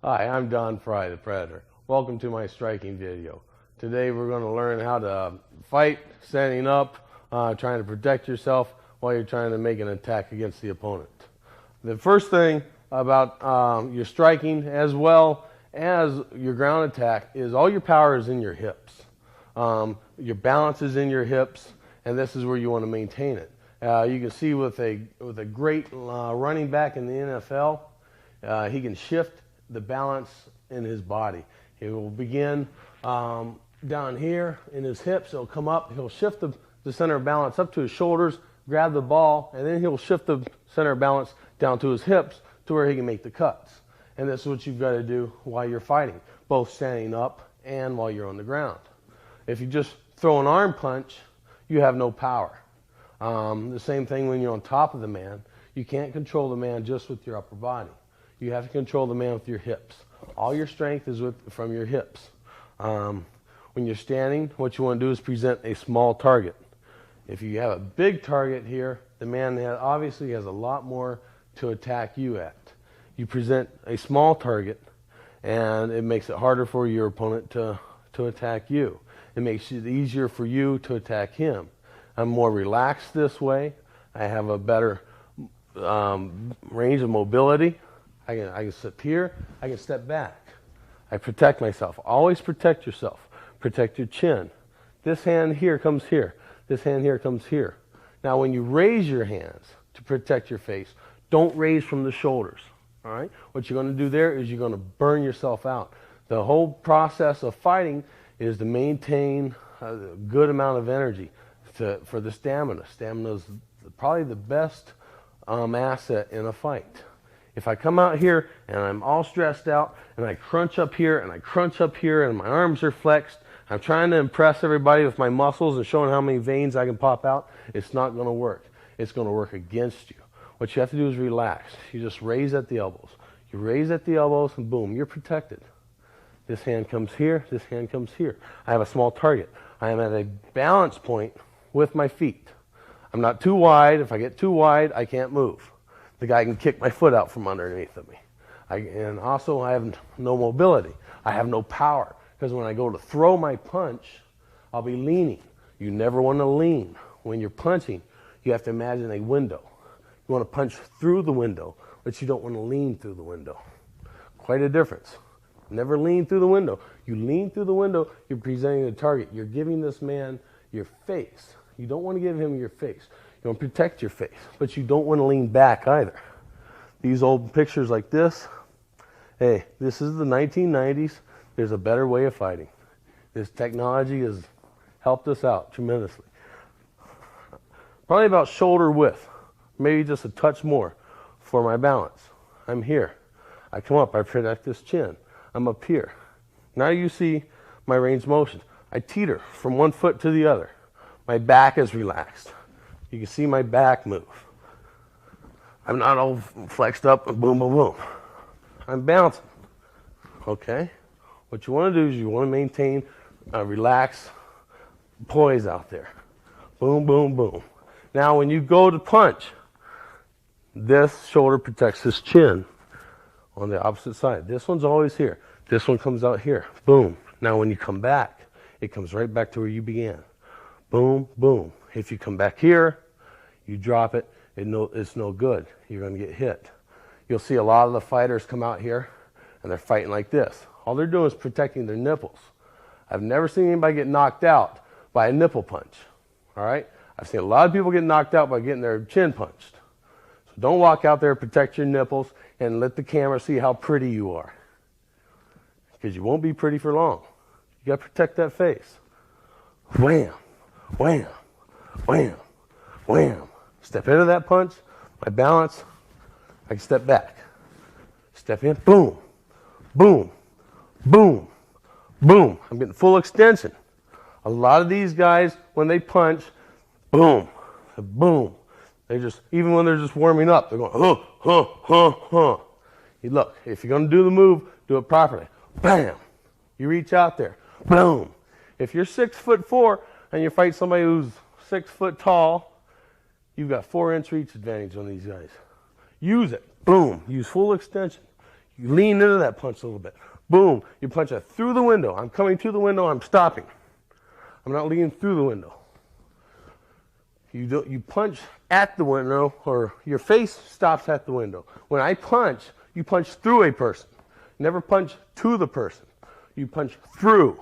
Hi, I'm Don Fry, the Predator. Welcome to my striking video. Today we're going to learn how to fight standing up, trying to protect yourself while you're trying to make an attack against the opponent. The first thing about your striking as well as your ground attack is all your power is in your hips. Your balance is in your hips, and this is where you want to maintain it. You can see with a great running back in the NFL, he can shift the balance in his body. He will begin down here in his hips. He'll come up. He'll shift the center of balance up to his shoulders, grab the ball, and then he'll shift the center of balance down to his hips to where he can make the cuts. And this is what you've got to do while you're fighting, both standing up and while you're on the ground. If you just throw an arm punch, you have no power. The same thing when you're on top of the man. You can't control the man just with your upper body. You have to control the man with your hips. All your strength is from your hips. When you're standing, what you want to do is present a small target. If you have a big target here, the man obviously has a lot more to attack you at. You present a small target, and it makes it harder for your opponent to attack you. It makes it easier for you to attack him. I'm more relaxed this way. I have a better range of mobility. I can sit here, I can step back. I protect myself. Always protect yourself. Protect your chin. This hand here comes here. This hand here comes here. Now when you raise your hands to protect your face, don't raise from the shoulders. All right? What you're going to do there is you're going to burn yourself out. The whole process of fighting is to maintain a good amount of energy for the stamina. Stamina is probably the best asset in a fight. If I come out here and I'm all stressed out and I crunch up here and I crunch up here and my arms are flexed, I'm trying to impress everybody with my muscles and showing how many veins I can pop out, it's not going to work. It's going to work against you. What you have to do is relax. You just raise at the elbows. You raise at the elbows and boom, you're protected. This hand comes here, this hand comes here. I have a small target. I am at a balance point with my feet. I'm not too wide. If I get too wide, I can't move. The guy can kick my foot out from underneath of me. And also I have no mobility. I have no power because when I go to throw my punch, I'll be leaning. You never want to lean. When you're punching, you have to imagine a window. You want to punch through the window, but you don't want to lean through the window. Quite a difference. Never lean through the window. You lean through the window, you're presenting the target. You're giving this man your face. You don't want to give him your face. You want to protect your face, but you don't want to lean back either. These old pictures like this, hey, this is the 1990s. There's a better way of fighting. This technology has helped us out tremendously. Probably about shoulder width, maybe just a touch more for my balance. I'm here. I come up, I protect this chin. I'm up here. Now you see my range of motion. I teeter from one foot to the other. My back is relaxed. You can see my back move. I'm not all flexed up and boom, boom, boom. I'm bouncing. Okay? What you want to do is you want to maintain a relaxed poise out there. Boom, boom, boom. Now when you go to punch, this shoulder protects this chin on the opposite side. This one's always here. This one comes out here. Boom. Now when you come back, it comes right back to where you began. Boom, boom. If you come back here, you drop it, it's no good. You're going to get hit. You'll see a lot of the fighters come out here, and they're fighting like this. All they're doing is protecting their nipples. I've never seen anybody get knocked out by a nipple punch. All right? I've seen a lot of people get knocked out by getting their chin punched. So don't walk out there, protect your nipples, and let the camera see how pretty you are. Because you won't be pretty for long. You got to protect that face. Wham, wham, wham, wham. Step into that punch, my balance, I can step back. Step in, boom, boom, boom, boom. I'm getting full extension. A lot of these guys, when they punch, boom, boom. They just, even when they're just warming up, they're going, huh, huh, huh, huh. You look, if you're going to do the move, do it properly. Bam. You reach out there. Boom. If you're 6'4" and you fight somebody who's 6 foot tall, you've got 4-inch reach advantage on these guys. Use it. Boom. Use full extension. You lean into that punch a little bit. Boom. You punch it through the window. I'm coming to the window. I'm stopping. I'm not leaning through the window. You punch at the window, or your face stops at the window. When I punch, you punch through a person. Never punch to the person. You punch through.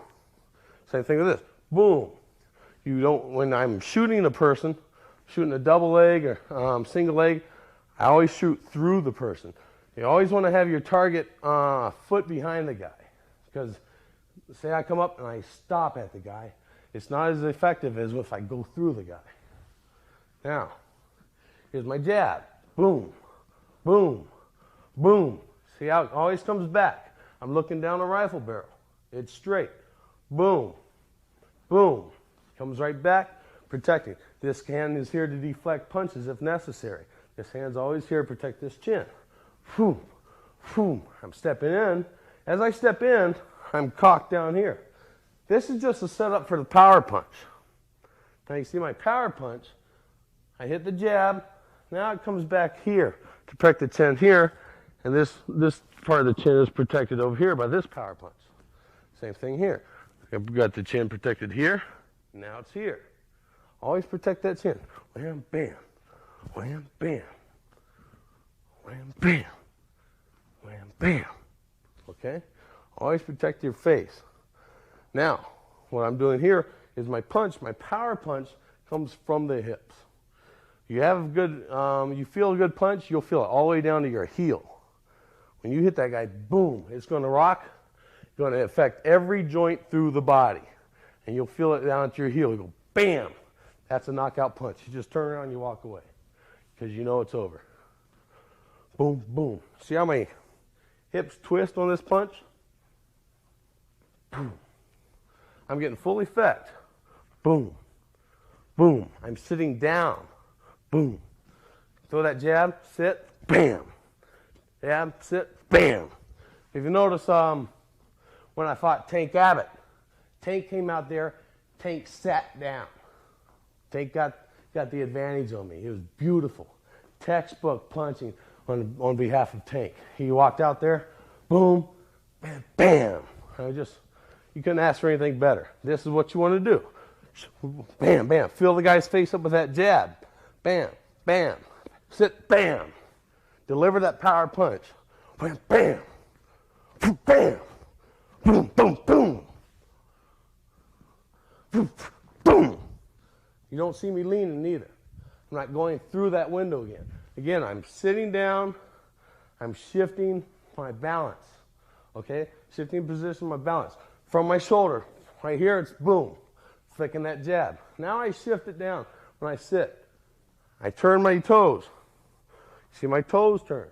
Same thing with this. Boom. You don't. When I'm shooting a person, shooting a double leg or single leg, I always shoot through the person. You always want to have your target foot behind the guy, because say I come up and I stop at the guy, it's not as effective as if I go through the guy. Now, here's my jab. Boom, boom, boom. See how it always comes back? I'm looking down a rifle barrel. It's straight. Boom, boom. Comes right back, protecting. This hand is here to deflect punches if necessary. This hand's always here to protect this chin. Boom, boom. I'm stepping in. As I step in, I'm cocked down here. This is just a setup for the power punch. Now you see my power punch. I hit the jab. Now it comes back here to protect the chin here, and this part of the chin is protected over here by this power punch. Same thing here. I've got the chin protected here. Now it's here. Always protect that chin. Wham, bam. Wham, bam. Wham, bam. Wham, bam. Okay? Always protect your face. Now, what I'm doing here is my punch, my power punch, comes from the hips. You have a good, you feel a good punch, you'll feel it all the way down to your heel. When you hit that guy, boom, it's going to rock. It's going to affect every joint through the body. And you'll feel it down at your heel. You go, bam. That's a knockout punch. You just turn around and you walk away, because you know it's over. Boom, boom. See how my hips twist on this punch? Boom. I'm getting full effect. Boom, boom. I'm sitting down. Boom. Throw that jab, sit, bam. Jab, sit, bam. If you notice, when I fought Tank Abbott, Tank came out there, Tank sat down. Tank got the advantage on me. It was beautiful. Textbook punching on behalf of Tank. He walked out there, boom, bam, bam. You couldn't ask for anything better. This is what you want to do. Bam, bam. Fill the guy's face up with that jab. Bam, bam. Sit, bam. Deliver that power punch. Bam, bam. Bam. Boom, boom, boom. Boom, boom. You don't see me leaning either. I'm not going through that window again. Again, I'm sitting down. I'm shifting my balance. Okay? Shifting position, my balance. From my shoulder, right here, it's boom. Flicking that jab. Now I shift it down when I sit. I turn my toes. See my toes turn.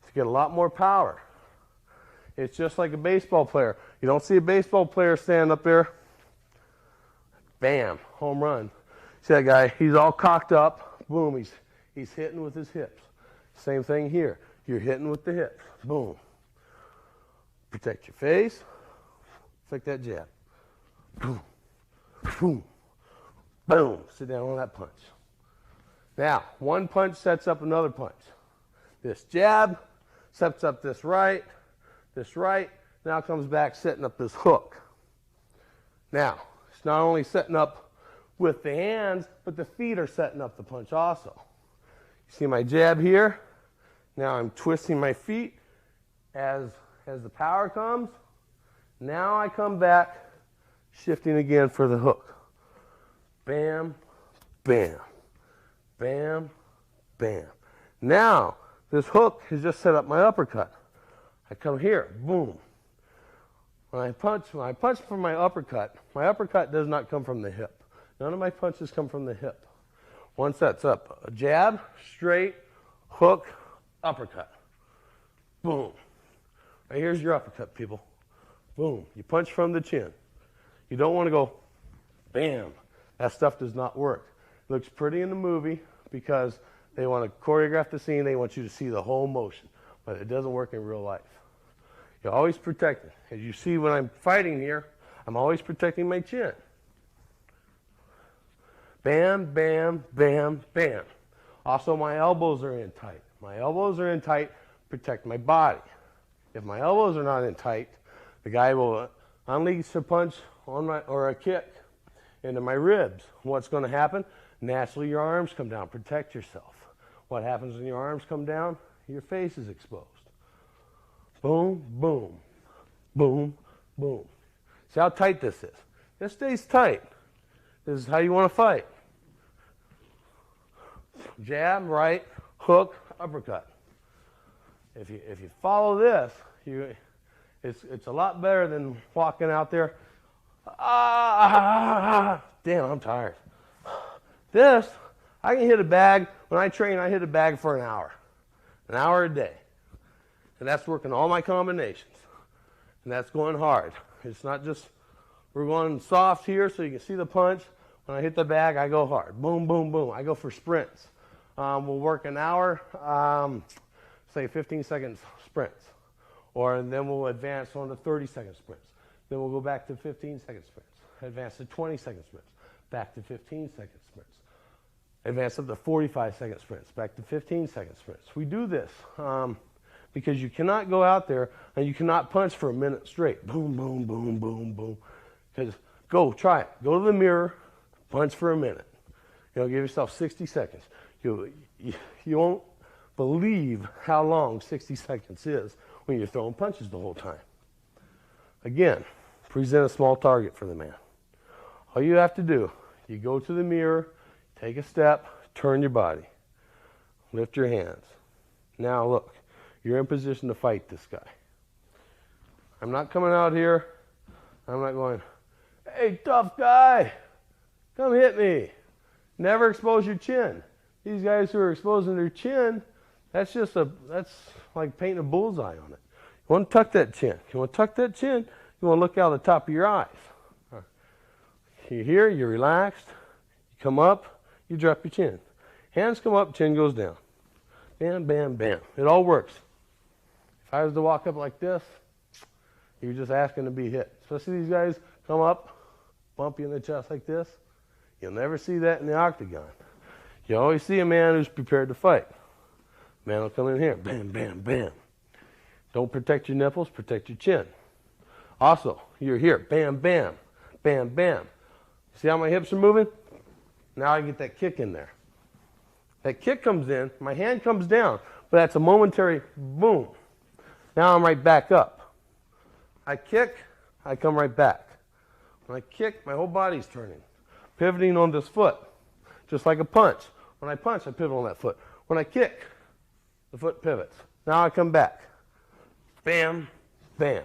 To get a lot more power. It's just like a baseball player. You don't see a baseball player stand up there. Bam, home run. See that guy? He's all cocked up. Boom, he's hitting with his hips. Same thing here. You're hitting with the hips. Boom. Protect your face. Flick that jab. Boom. Boom. Boom. Sit down on that punch. Now, one punch sets up another punch. This jab sets up this right, now comes back setting up this hook. Now, it's not only setting up with the hands, but the feet are setting up the punch also. You see my jab here? Now I'm twisting my feet as the power comes. Now I come back, shifting again for the hook. Bam, bam. Bam, bam. Now, this hook has just set up my uppercut. I come here, boom. When I punch from my uppercut does not come from the hip. None of my punches come from the hip. One sets up a jab, straight, hook, uppercut. Boom. Right, here's your uppercut, people. Boom. You punch from the chin. You don't want to go, bam. That stuff does not work. It looks pretty in the movie because they want to choreograph the scene. They want you to see the whole motion, but it doesn't work in real life. You're always protected. As you see when I'm fighting here, I'm always protecting my chin. Bam, bam, bam, bam. Also, my elbows are in tight. My elbows are in tight, protect my body. If my elbows are not in tight, the guy will unleash a punch or a kick into my ribs. What's going to happen? Naturally, your arms come down. Protect yourself. What happens when your arms come down? Your face is exposed. Boom, boom, boom, boom. See how tight this is? This stays tight. This is how you want to fight. Jab, right, hook, uppercut. If you follow this, it's a lot better than walking out there. Damn, I'm tired. This, I can hit a bag. When I train, I hit a bag for an hour a day. And that's working all my combinations. And that's going hard. It's not just, we're going soft here so you can see the punch. When I hit the bag, I go hard. Boom, boom, boom. I go for sprints. We'll work an hour, say 15-second sprints. Or then we'll advance on to 30-second sprints. Then we'll go back to 15-second sprints. Advance to 20-second sprints. Back to 15-second sprints. Advance up to 45-second sprints. Back to 15-second sprints. We do this because you cannot go out there and you cannot punch for a minute straight. Boom, boom, boom, boom, boom. Because try it. Go to the mirror, punch for a minute. Give yourself 60 seconds. You won't believe how long 60 seconds is when you're throwing punches the whole time. Again, present a small target for the man. All you have to do, you go to the mirror, take a step, turn your body, lift your hands. Now look, you're in position to fight this guy. I'm not coming out here, I'm not going, hey, tough guy, come hit me. Never expose your chin. These guys who are exposing their chin, that's like painting a bullseye on it. You want to tuck that chin. You want to tuck that chin, you want to look out the top of your eyes. You're here, you're relaxed, you come up, you drop your chin. Hands come up, chin goes down. Bam, bam, bam. It all works. If I was to walk up like this, you're just asking to be hit. Especially these guys come up, bump you in the chest like this. You'll never see that in the octagon. You always see a man who's prepared to fight. Man will come in here, bam, bam, bam. Don't protect your nipples, protect your chin. Also, you're here, bam, bam, bam, bam. See how my hips are moving? Now I get that kick in there. That kick comes in, my hand comes down, but that's a momentary boom. Now I'm right back up. I kick, I come right back. When I kick, my whole body's turning, pivoting on this foot, just like a punch. When I punch, I pivot on that foot. When I kick, the foot pivots. Now I come back. Bam, bam.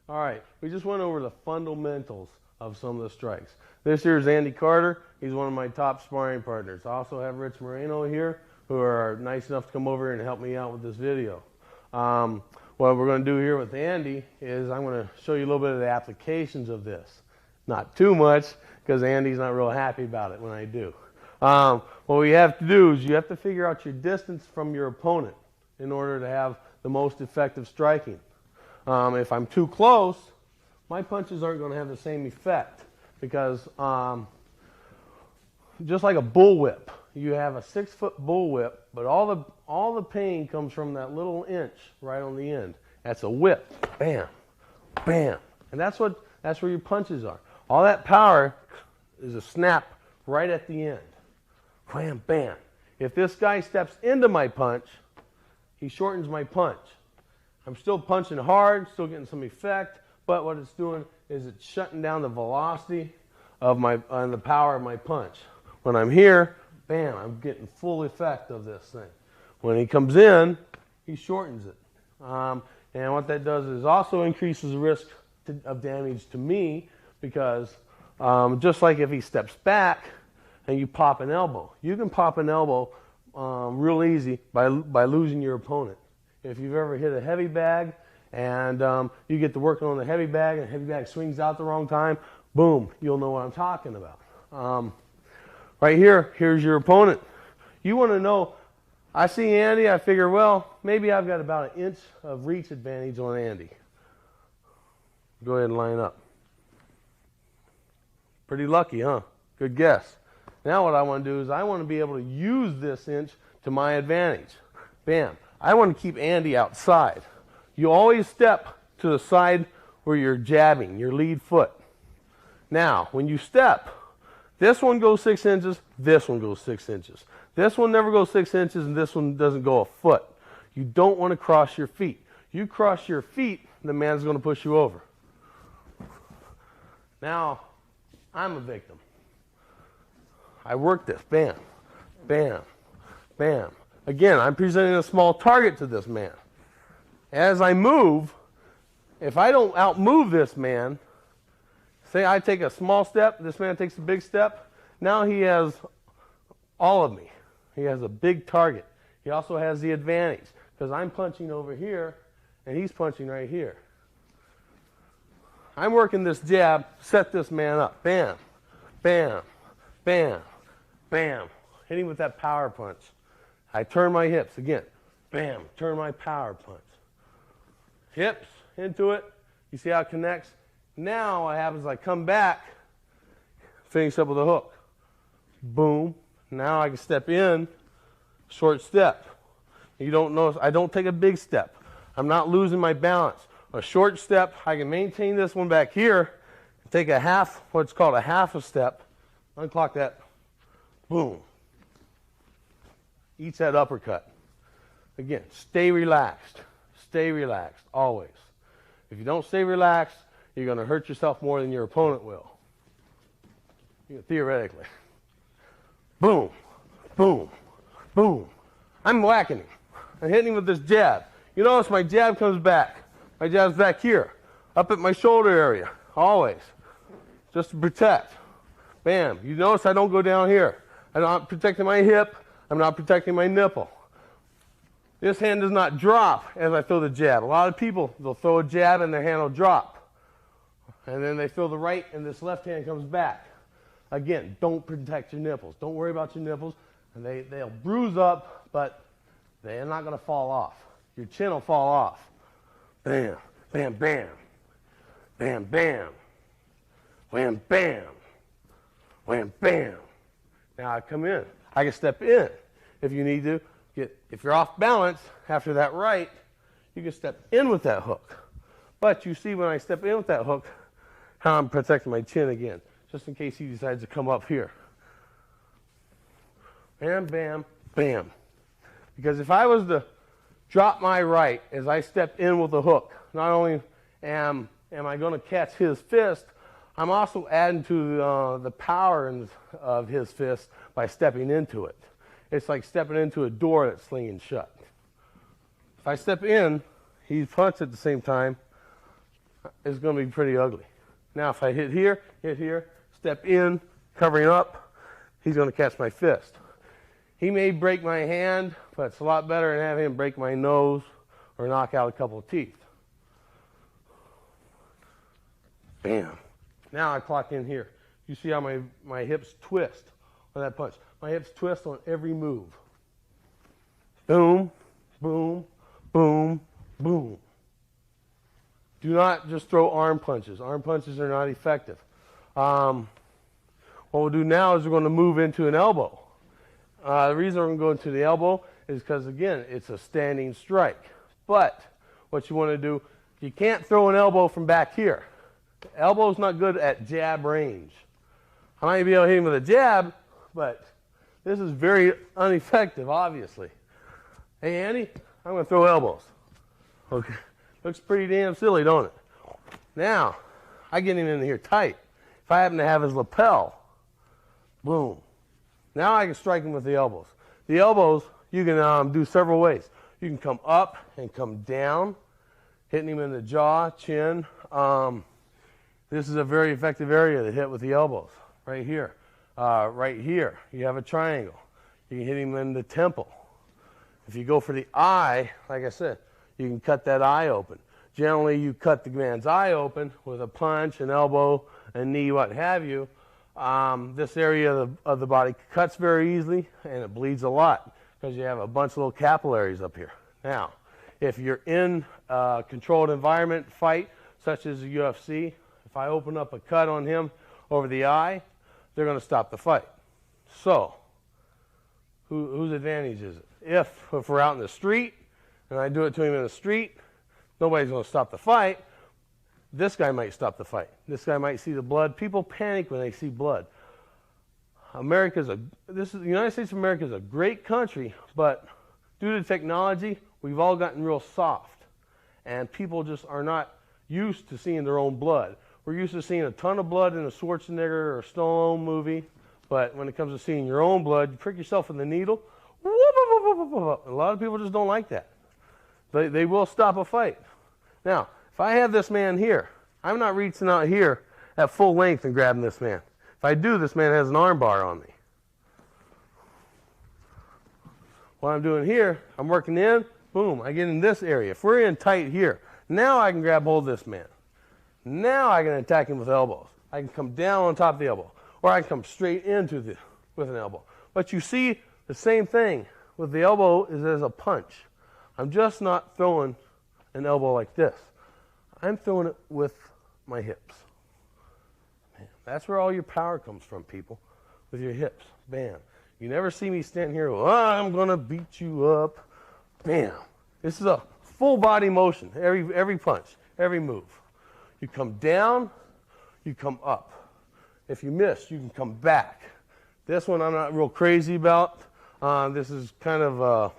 All right, we just went over the fundamentals of some of the strikes. This here is Andy Carter. He's one of my top sparring partners. I also have Rich Moreno here, who are nice enough to come over and help me out with this video. What we're going to do here with Andy is I'm going to show you a little bit of the applications of this. Not too much, because Andy's not real happy about it when I do. What we have to do is you have to figure out your distance from your opponent in order to have the most effective striking. If I'm too close, my punches aren't going to have the same effect because just like a bullwhip, you have a 6-foot bullwhip, but all the pain comes from that little inch right on the end. That's a whip, bam, bam, and that's where your punches are. All that power is a snap right at the end, wham, bam. If this guy steps into my punch, he shortens my punch. I'm still punching hard, still getting some effect, but what it's doing is it's shutting down the velocity of and the power of my punch. When I'm here, bam, I'm getting full effect of this thing. When he comes in, he shortens it. And what that does is also increases the risk of damage to me because just like if he steps back and you pop an elbow, you can pop an elbow real easy by losing your opponent. If you've ever hit a heavy bag and you get to working on the heavy bag and the heavy bag swings out the wrong time, boom, you'll know what I'm talking about. Right here, here's your opponent. You want to know, I see Andy, I figure, well, maybe I've got about an inch of reach advantage on Andy. Go ahead and line up. Pretty lucky, huh? Good guess. Now what I want to do is I want to be able to use this inch to my advantage. Bam. I want to keep Andy outside. You always step to the side where you're jabbing, your lead foot. Now, when you step, this one goes 6 inches, this one goes 6 inches. This one never goes 6 inches, and this one doesn't go a foot. You don't want to cross your feet. You cross your feet, the man's going to push you over. Now, I'm a victim. I work this. Bam, bam, bam. Again, I'm presenting a small target to this man. As I move, if I don't outmove this man, say I take a small step, this man takes a big step, now he has all of me. He has a big target. He also has the advantage because I'm punching over here and he's punching right here. I'm working this jab, set this man up. Bam, bam, bam, bam. Hit him with that power punch. I turn my hips again. Bam, turn my power punch. Hips into it. You see how it connects? Now what happens is I come back, finish up with a hook. Boom. Now I can step in, short step. You don't notice, I don't take a big step. I'm not losing my balance. A short step, I can maintain this one back here, take a half, what's called a half a step, unclock that, boom. Eats that uppercut. Again, stay relaxed. Stay relaxed, always. If you don't stay relaxed, you're going to hurt yourself more than your opponent will. Theoretically. Boom, boom, boom. I'm whacking him. I'm hitting him with this jab. You notice my jab comes back. My jab's back here, up at my shoulder area, always, just to protect. Bam. You notice I don't go down here. I'm not protecting my hip. I'm not protecting my nipple. This hand does not drop as I throw the jab. A lot of people, they'll throw a jab and their hand will drop. And then they throw the right and this left hand comes back. Again, don't protect your nipples. Don't worry about your nipples. And they'll bruise up, but they're not going to fall off. Your chin will fall off. Bam, bam, bam. Bam, bam. Wham, bam. Wham, bam. Now I come in. I can step in if you need to. If you're off balance after that right, you can step in with that hook. But you see when I step in with that hook, how I'm protecting my chin again, just in case he decides to come up here. Bam, bam, bam. Because if I was to drop my right as I step in with the hook, not only am I going to catch his fist, I'm also adding to the power of his fist by stepping into it. It's like stepping into a door that's slinging shut. If I step in, he punches at the same time, it's going to be pretty ugly. Now if I hit here, step in, covering up, he's going to catch my fist. He may break my hand, but it's a lot better than having him break my nose or knock out a couple of teeth. Bam. Now I clock in here. You see how my hips twist on that punch. My hips twist on every move. Boom, boom, boom, boom. Do not just throw arm punches. Arm punches are not effective. What we'll do now is we're going to move into an elbow. The reason we're going to go into the elbow is because, again, it's a standing strike. But what you want to do, you can't throw an elbow from back here. The elbow's not good at jab range. I might be able to hit him with a jab, but this is very ineffective, obviously. Hey, Andy, I'm going to throw elbows. Okay. Looks pretty damn silly, don't it? Now, I get him in here tight. If I happen to have his lapel, boom. Now I can strike him with the elbows. The elbows, you can do several ways. You can come up and come down, hitting him in the jaw, chin. This is a very effective area to hit with the elbows. Right here. Right here, you have a triangle. You can hit him in the temple. If you go for the eye, like I said, you can cut that eye open. Generally, you cut the man's eye open with a punch, an elbow, a knee, what have you. This area of the body cuts very easily, and it bleeds a lot because you have a bunch of little capillaries up here. Now, if you're in a controlled environment fight, such as the UFC, if I open up a cut on him over the eye, they're going to stop the fight. So, whose advantage is it? If we're out in the street, and I do it to him in the street, nobody's going to stop the fight. This guy might stop the fight. This guy might see the blood. People panic when they see blood. The United States of America is a great country, but due to technology, we've all gotten real soft. And people just are not used to seeing their own blood. We're used to seeing a ton of blood in a Schwarzenegger or Stallone movie, but when it comes to seeing your own blood, you prick yourself with the needle, whoop, whoop, whoop, whoop, whoop. A lot of people just don't like that. They will stop a fight. Now, if I have this man here, I'm not reaching out here at full length and grabbing this man. If I do, this man has an arm bar on me. What I'm doing here, I'm working in, boom, I get in this area. If we're in tight here, now I can grab hold of this man. Now I can attack him with elbows. I can come down on top of the elbow, or I can come straight into with an elbow. But you see, the same thing with the elbow is as a punch. I'm just not throwing an elbow like this. I'm throwing it with my hips. Man, that's where all your power comes from, people, with your hips. Bam. You never see me stand here, oh, I'm going to beat you up. Bam. This is a full body motion, every punch, every move. You come down, you come up. If you miss, you can come back. This one I'm not real crazy about. This is kind of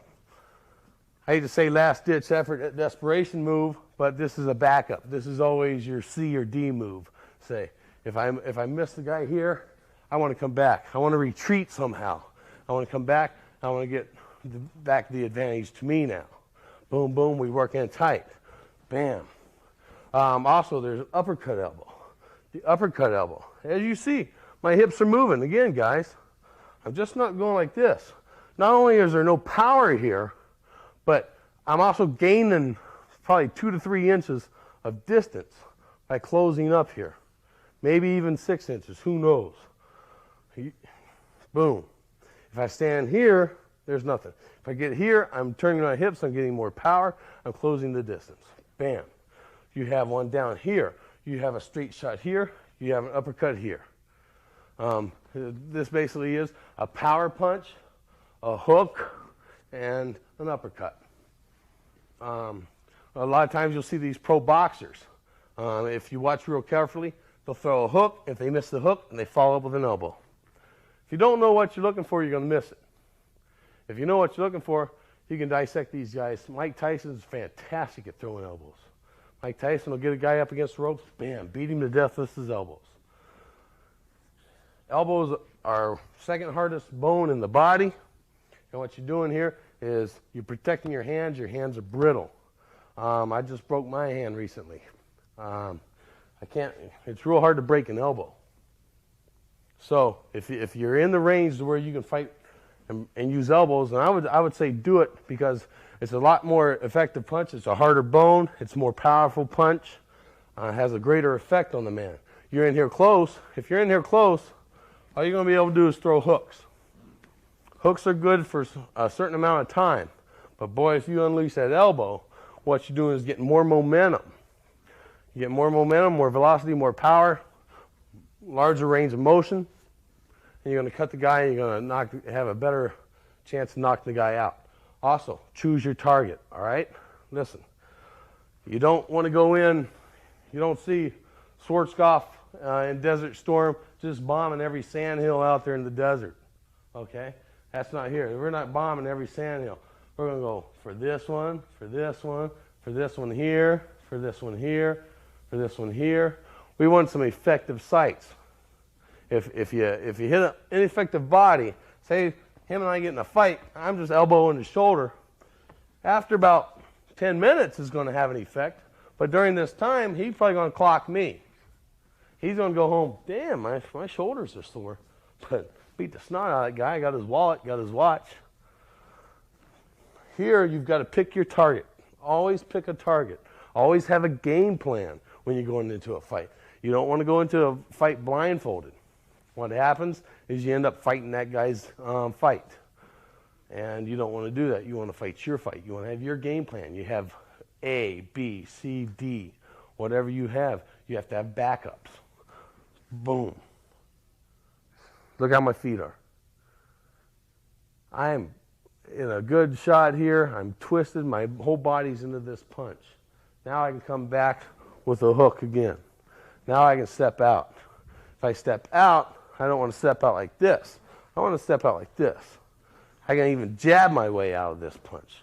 I hate to say last-ditch effort, desperation move, but this is a backup. This is always your C or D move. Say, if I miss the guy here, I want to come back. I want to retreat somehow. I want to come back. I want to get back the advantage to me now. Boom, boom, we work in tight. Bam. Also, there's an uppercut elbow. The uppercut elbow. As you see, my hips are moving. Again, guys, I'm just not going like this. Not only is there no power here, but I'm also gaining probably 2 to 3 inches of distance by closing up here. Maybe even 6 inches, who knows? Boom. If I stand here, there's nothing. If I get here, I'm turning my hips, I'm getting more power, I'm closing the distance. Bam. You have one down here. You have a straight shot here. You have an uppercut here. This basically is a power punch, a hook, and an uppercut. A lot of times you'll see these pro boxers. If you watch real carefully, they'll throw a hook. If they miss the hook, and they follow up with an elbow. If you don't know what you're looking for, you're going to miss it. If you know what you're looking for, you can dissect these guys. Mike Tyson's fantastic at throwing elbows. Mike Tyson will get a guy up against the ropes, bam, beat him to death with his elbows. Elbows are second hardest bone in the body. And what you're doing here is you're protecting your hands. Your hands are brittle. I just broke my hand recently. It's real hard to break an elbow. So if you're in the range to where you can fight and use elbows, then I would say do it, because it's a lot more effective punch. It's a harder bone. It's a more powerful punch. It has a greater effect on the man. You're in here close. If you're in here close, all you're going to be able to do is throw hooks. Hooks are good for a certain amount of time. But boy, if you unleash that elbow, what you're doing is getting more momentum. You get more momentum, more velocity, more power, larger range of motion. And you're going to cut the guy, and you're going to have a better chance of knocking the guy out. Also, choose your target, all right? Listen, you don't want to go in, you don't see Schwarzkopf in Desert Storm just bombing every sandhill out there in the desert, okay? That's not here. We're not bombing every sandhill. We're going to go for this one, for this one, for this one here, for this one here, for this one here. We want some effective sights. If you hit an ineffective body, say him and I get in a fight, I'm just elbowing his shoulder. After about 10 minutes, it's going to have an effect. But during this time, he's probably going to clock me. He's going to go home, damn, my shoulders are sore. But beat the snot out of that guy, got his wallet, got his watch. Here, you've got to pick your target. Always pick a target. Always have a game plan when you're going into a fight. You don't want to go into a fight blindfolded. What happens is you end up fighting that guy's fight. And you don't want to do that. You want to fight your fight. You want to have your game plan. You have A, B, C, D. Whatever you have to have backups. Boom. Look how my feet are. I'm in a good shot here. I'm twisted. My whole body's into this punch. Now I can come back with a hook again. Now I can step out. If I step out, I don't want to step out like this. I want to step out like this. I can even jab my way out of this punch.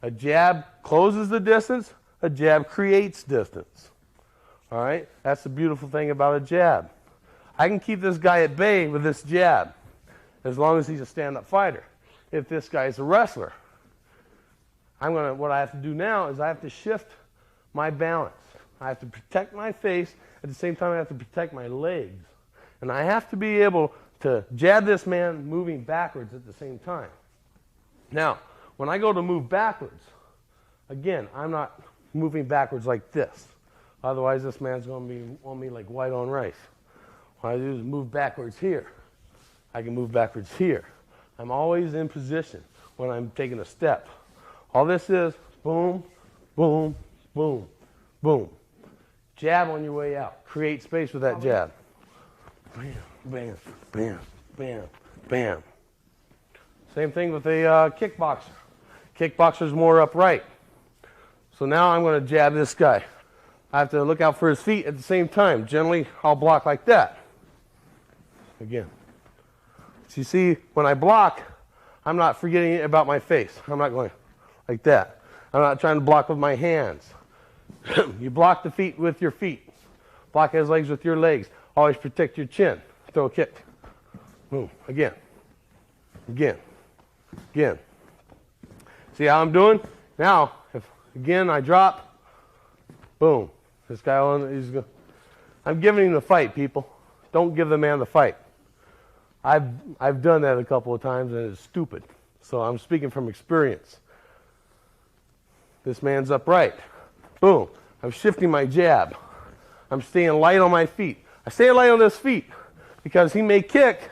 A jab closes the distance. A jab creates distance. All right? That's the beautiful thing about a jab. I can keep this guy at bay with this jab as long as he's a stand-up fighter. If this guy is a wrestler, what I have to do now is I have to shift my balance. I have to protect my face. At the same time, I have to protect my legs. And I have to be able to jab this man moving backwards at the same time. Now, when I go to move backwards, again, I'm not moving backwards like this. Otherwise, this man's going to be on me like white on rice. What I do is move backwards here. I can move backwards here. I'm always in position when I'm taking a step. All this is boom, boom, boom, boom. Jab on your way out. Create space with that jab. Bam, bam, bam, bam, bam. Same thing with a kickboxer. Kickboxer's more upright. So now I'm going to jab this guy. I have to look out for his feet at the same time. Generally, I'll block like that. Again. So you see, when I block, I'm not forgetting about my face. I'm not going like that. I'm not trying to block with my hands. You block the feet with your feet. Block his legs with your legs. Always protect your chin. Throw a kick. Boom. Again. Again. Again. See how I'm doing? Now, if again I drop, boom. This guy I'm giving him the fight, people. Don't give the man the fight. I've done that a couple of times and it's stupid. So I'm speaking from experience. This man's upright. Boom. I'm shifting my jab. I'm staying light on my feet. I stay light on his feet because he may kick.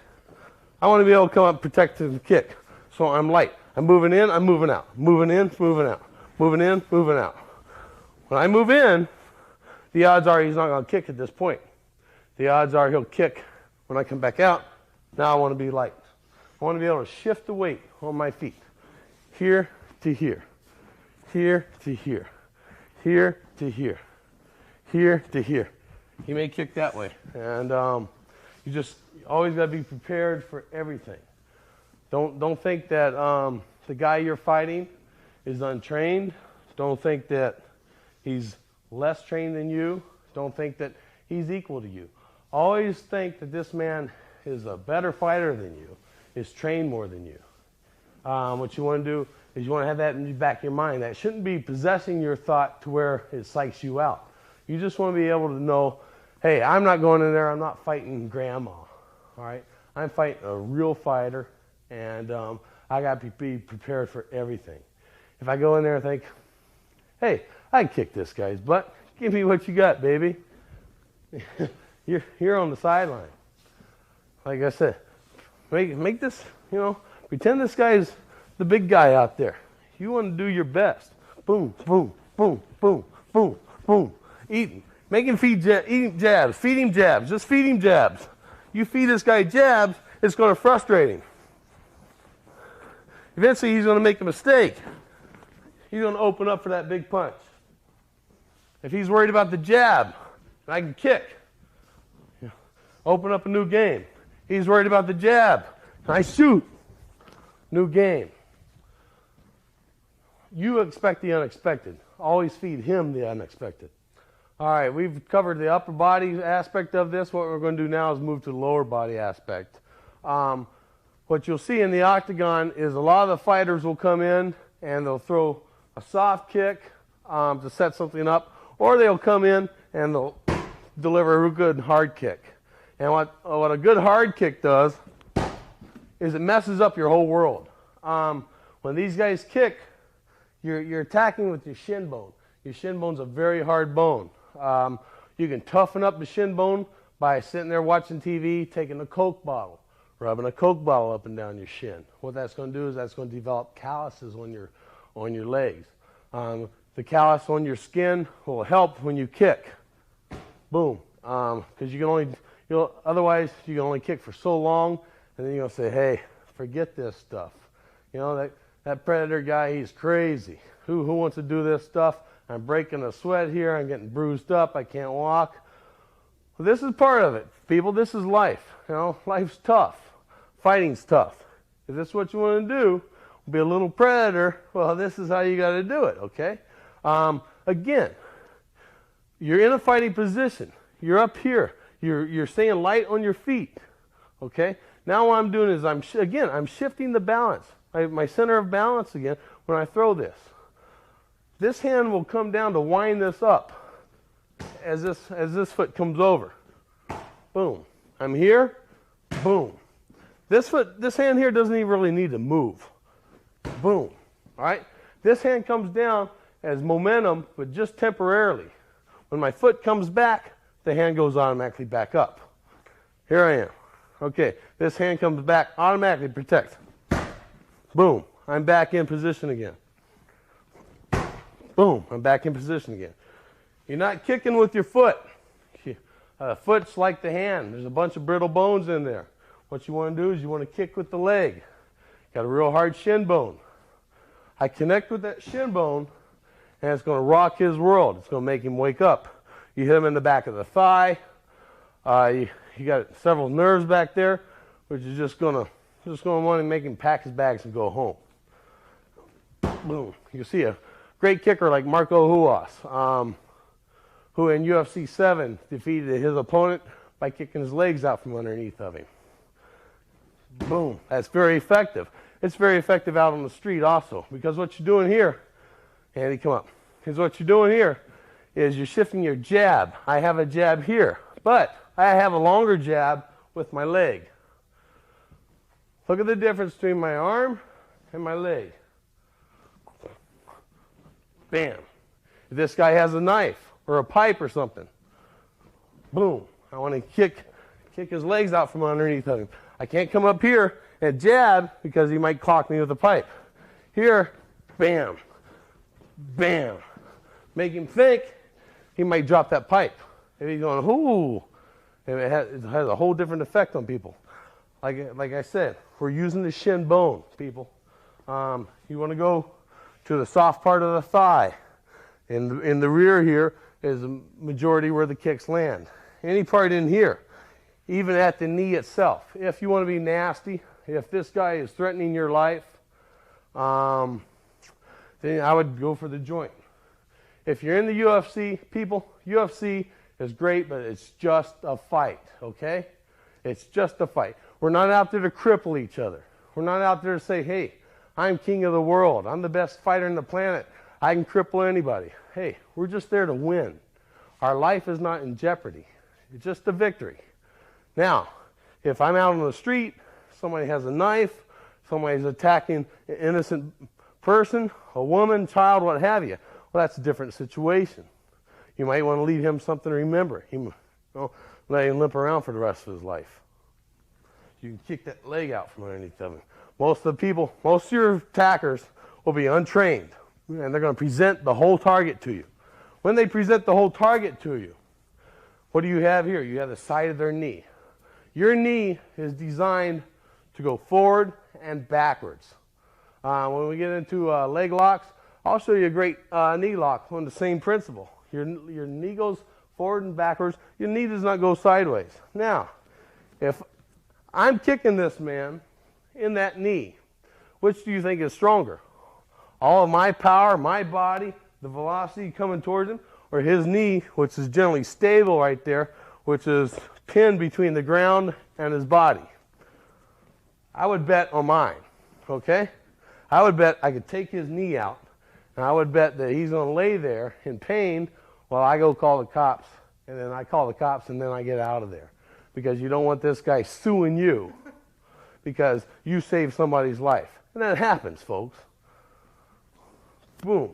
I want to be able to come up and protect the kick. So I'm light. I'm moving in, I'm moving out. Moving in, moving out. Moving in, moving out. When I move in, the odds are he's not going to kick at this point. The odds are he'll kick when I come back out. Now I want to be light. I want to be able to shift the weight on my feet. Here to here. Here to here. Here to here. Here to here. He may kick that way. And you just always got to be prepared for everything. Don't think that the guy you're fighting is untrained. Don't think that he's less trained than you. Don't think that he's equal to you. Always think that this man is a better fighter than you, is trained more than you. What you want to do is you want to have that in the back of your mind. That shouldn't be possessing your thought to where it psychs you out. You just want to be able to know, hey, I'm not going in there, I'm not fighting grandma. All right? I'm fighting a real fighter, and I got to be prepared for everything. If I go in there and think, hey, I can kick this guy's butt, give me what you got, baby. You're on the sideline. Like I said, make this, pretend this guy's the big guy out there. You want to do your best. Boom, boom, boom, boom, boom, boom. Eating. Make him eating jabs. Feed him jabs. Just feed him jabs. You feed this guy jabs, it's going to frustrate him. Eventually, he's going to make a mistake. He's going to open up for that big punch. If he's worried about the jab, and I can kick, open up a new game. He's worried about the jab, and I shoot. New game. You expect the unexpected. Always feed him the unexpected. All right, we've covered the upper body aspect of this. What we're going to do now is move to the lower body aspect. What you'll see in the octagon is a lot of the fighters will come in and they'll throw a soft kick to set something up, or they'll come in and they'll deliver a good hard kick. And what a good hard kick does is it messes up your whole world. When these guys kick, you're attacking with your shin bone. Your shin bone's a very hard bone. You can toughen up the shin bone by sitting there watching TV, taking a Coke bottle, rubbing a Coke bottle up and down your shin. What that's going to do is that's going to develop calluses on your legs. The callus on your skin will help when you kick. Boom. Because otherwise you can only kick for so long, and then you're going to say, hey, forget this stuff. That Predator guy, he's crazy. Who wants to do this stuff? I'm breaking a sweat here. I'm getting bruised up. I can't walk. Well, this is part of it, people. This is life. You know, life's tough. Fighting's tough. If this is what you want to do, be a little predator, well, this is how you got to do it, okay? Again, you're in a fighting position. You're up here. You're staying light on your feet, okay? Now what I'm doing is I'm shifting the balance, my center of balance again when I throw this. This hand will come down to wind this up as this foot comes over. Boom. I'm here. Boom. This hand here doesn't even really need to move. Boom. All right? This hand comes down as momentum, but just temporarily. When my foot comes back, the hand goes automatically back up. Here I am. Okay, this hand comes back, automatically protect. Boom. I'm back in position again. Boom. I'm back in position again. You're not kicking with your foot. Foot's like the hand. There's a bunch of brittle bones in there. What you want to do is you want to kick with the leg. Got a real hard shin bone. I connect with that shin bone, and it's going to rock his world. It's going to make him wake up. You hit him in the back of the thigh. You got several nerves back there, which is just going to want to make him pack his bags and go home. Boom. You see a great kicker like Marco Huas, who in UFC 7 defeated his opponent by kicking his legs out from underneath of him. Boom. That's very effective. It's very effective out on the street also, because what you're doing here, Andy, come up, because what you're doing here is you're shifting your jab. I have a jab here, but I have a longer jab with my leg. Look at the difference between my arm and my leg. Bam. If this guy has a knife or a pipe or something, boom. I want to kick his legs out from underneath of him. I can't come up here and jab because he might clock me with a pipe. Here, bam, bam. Make him think he might drop that pipe. If he's going, ooh, and it has a whole different effect on people. Like I said, we're using the shin bone, people. You want to go to the soft part of the thigh. In the rear here is the majority where the kicks land. Any part in here, even at the knee itself. If you want to be nasty, if this guy is threatening your life, then I would go for the joint. If you're in the UFC, people, UFC is great, but it's just a fight, okay? It's just a fight. We're not out there to cripple each other. We're not out there to say, hey, I'm king of the world. I'm the best fighter on the planet. I can cripple anybody. Hey, we're just there to win. Our life is not in jeopardy. It's just a victory. Now, if I'm out on the street, somebody has a knife, somebody's attacking an innocent person, a woman, child, what have you, well, that's a different situation. You might want to leave him something to remember. Let him limp around for the rest of his life. You can kick that leg out from underneath of him. Most of your attackers will be untrained, and they're going to present the whole target to you. When they present the whole target to you, what do you have here? You have the side of their knee. Your knee is designed to go forward and backwards. When we get into leg locks, I'll show you a great knee lock on the same principle. Your knee goes forward and backwards. Your knee does not go sideways. Now, if I'm kicking this man in that knee, which do you think is stronger? All of my power, my body, the velocity coming towards him, or his knee, which is generally stable right there, which is pinned between the ground and his body? I would bet on mine, okay? I would bet I could take his knee out, and I would bet that he's going to lay there in pain while I go call the cops, and then I call the cops, and then I get out of there. Because you don't want this guy suing you because you saved somebody's life. And that happens, folks. Boom.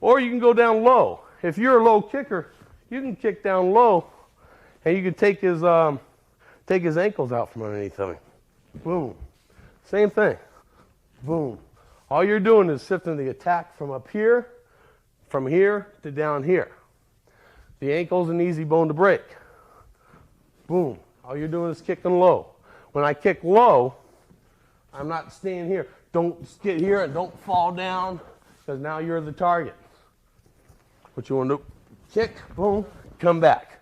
Or you can go down low. If you're a low kicker, you can kick down low, and you can take his ankles out from underneath of him. Boom. Same thing. Boom. All you're doing is shifting the attack from up here, from here to down here. The ankle's an easy bone to break. Boom. All you're doing is kicking low. When I kick low, I'm not staying here. Don't get here and don't fall down, because now you're the target. What you want to do, kick, boom, come back.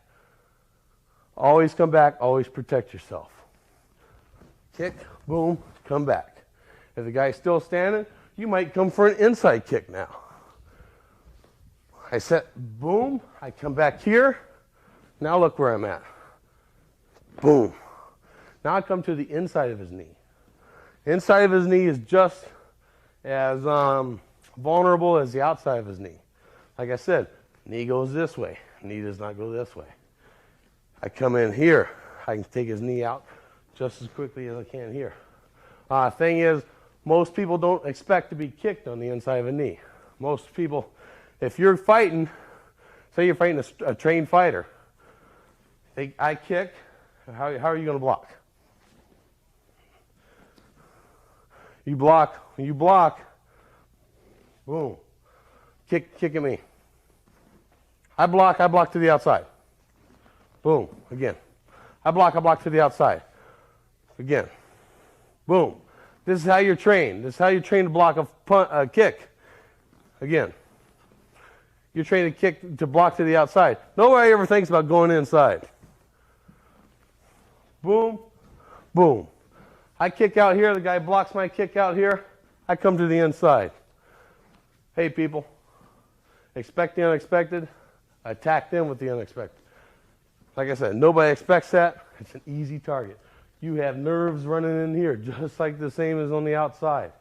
Always come back, always protect yourself. Kick, boom, come back. If the guy's still standing, you might come for an inside kick now. I set, boom, I come back here. Now look where I'm at. Boom. Now I come to the inside of his knee. Inside of his knee is just as vulnerable as the outside of his knee. Like I said, knee goes this way. Knee does not go this way. I come in here. I can take his knee out just as quickly as I can here. Thing is, most people don't expect to be kicked on the inside of a knee. Most people, if you're fighting, say you're fighting a trained fighter, I kick, how are you going to block? You block, boom, kick at me. I block to the outside. Boom, again. I block to the outside. Again. Boom. This is how you're trained. This is how you're trained to block a kick. Again. You're trained to block to the outside. Nobody ever thinks about going inside. Boom, boom. I kick out here, the guy blocks my kick out here, I come to the inside. Hey people, expect the unexpected, attack them with the unexpected. Like I said, nobody expects that. It's an easy target. You have nerves running in here, just like the same as on the outside.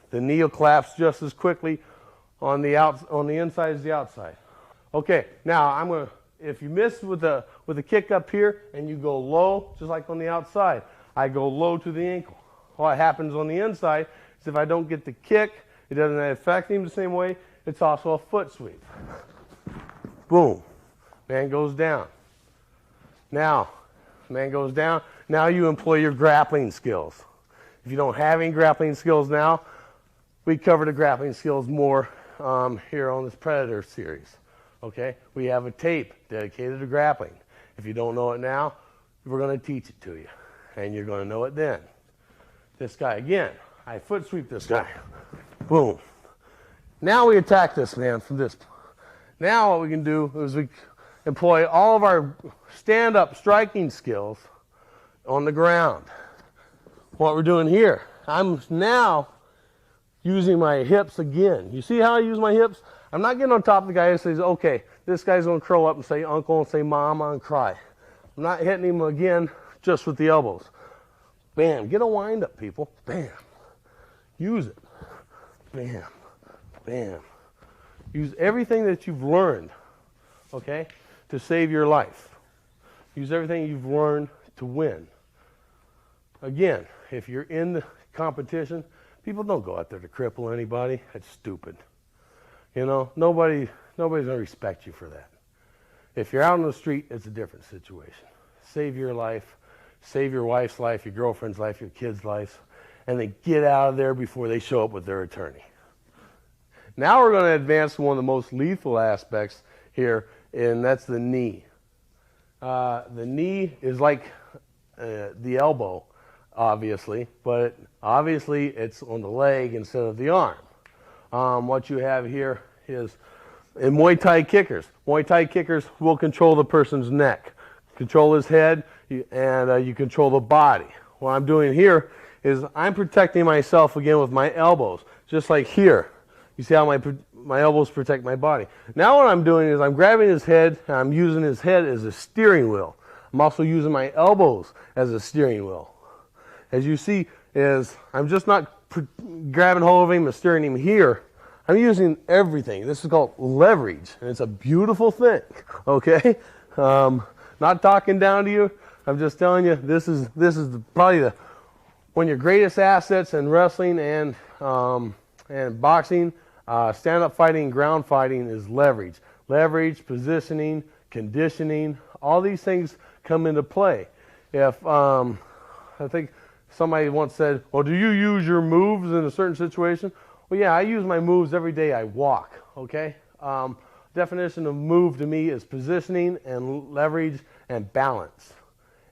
The knee will collapse just as quickly on the inside as the outside. Okay, now if you miss with a kick up here and you go low, just like on the outside, I go low to the ankle. What happens on the inside is if I don't get the kick, it doesn't affect him the same way. It's also a foot sweep. Boom. Man goes down. Now, man goes down. Now you employ your grappling skills. If you don't have any grappling skills now, we cover the grappling skills more here on this Predator series. Okay? We have a tape dedicated to grappling. If you don't know it now, we're going to teach it to you. And you're going to know it then. This guy again. I foot sweep this guy. Boom. Now we attack this man from this. Now what we can do is we employ all of our stand-up striking skills on the ground. What we're doing here, I'm now using my hips again. You see how I use my hips? I'm not getting on top of the guy who says, okay, this guy's going to curl up and say uncle and say mama and cry. I'm not hitting him again just with the elbows. Bam. Get a wind up, people. Bam. Use it. Bam. Bam. Use everything that you've learned, okay, to save your life. Use everything you've learned to win. Again, if you're in the competition, people don't go out there to cripple anybody. That's stupid. You know, nobody's going to respect you for that. If you're out on the street, it's a different situation. Save your life. Save your wife's life, your girlfriend's life, your kids' life, and then get out of there before they show up with their attorney. Now we're going to advance to one of the most lethal aspects here, and that's the knee. The knee is like the elbow, obviously, but obviously it's on the leg instead of the arm. What you have here is in Muay Thai kickers will control the person's neck, control his head, and you control the body. What I'm doing here is I'm protecting myself again with my elbows, just like here. You see how my elbows protect my body. Now what I'm doing is I'm grabbing his head, and I'm using his head as a steering wheel. I'm also using my elbows as a steering wheel. As you see, is I'm just not grabbing hold of him and steering him here. I'm using everything. This is called leverage, and it's a beautiful thing, okay? Not talking down to you. I'm just telling you, this is probably one of your greatest assets in wrestling and boxing. Stand-up fighting, ground fighting is leverage. Leverage, positioning, conditioning, all these things come into play. If I think somebody once said, well, do you use your moves in a certain situation? Well, yeah, I use my moves every day I walk, okay? Definition of move to me is positioning and leverage and balance.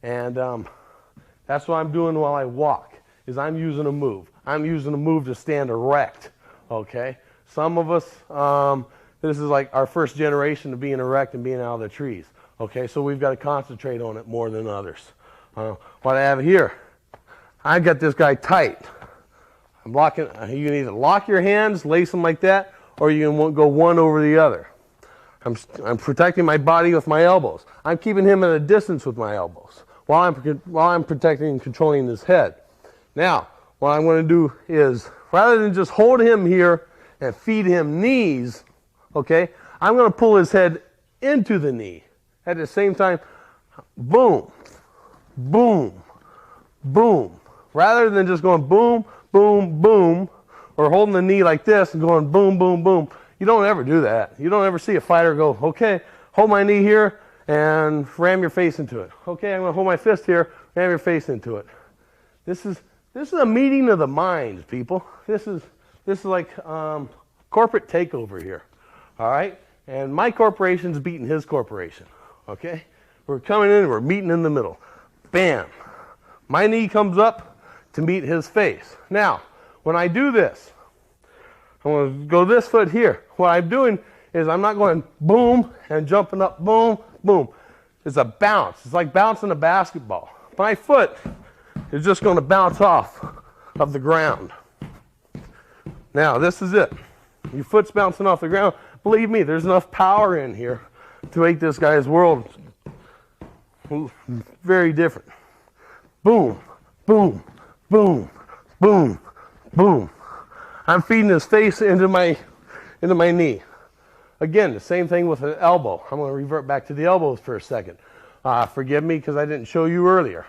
And that's what I'm doing while I walk, is I'm using a move. I'm using a move to stand erect, okay? Some of us This is like our first generation of being erect and being out of the trees. Okay, so we've got to concentrate on it more than others. What I have here, I got this guy tight. I'm locking. You can either lock your hands, lace them like that, or you can go one over the other. I'm protecting my body with my elbows. I'm keeping him at a distance with my elbows while I'm protecting and controlling his head. Now, what I'm going to do is, rather than just hold him here and feed him knees, okay, I'm going to pull his head into the knee. At the same time, boom, boom, boom. Rather than just going boom, boom, boom, or holding the knee like this and going boom, boom, boom. You don't ever do that. You don't ever see a fighter go, okay, hold my knee here and ram your face into it. Okay, I'm going to hold my fist here, ram your face into it. This is a meeting of the minds, people. This is like corporate takeover here. All right? And my corporation's beating his corporation. Okay? We're coming in, we're meeting in the middle. Bam. My knee comes up to meet his face. Now, when I do this, I'm going to go this foot here. What I'm doing is I'm not going boom and jumping up, boom, boom. It's a bounce. It's like bouncing a basketball. My foot is just going to bounce off of the ground. Now, this is it. Your foot's bouncing off the ground. Believe me, there's enough power in here to make this guy's world very different. Boom, boom, boom, boom, boom. I'm feeding his face into my knee. Again, the same thing with an elbow. I'm going to revert back to the elbows for a second. Forgive me because I didn't show you earlier.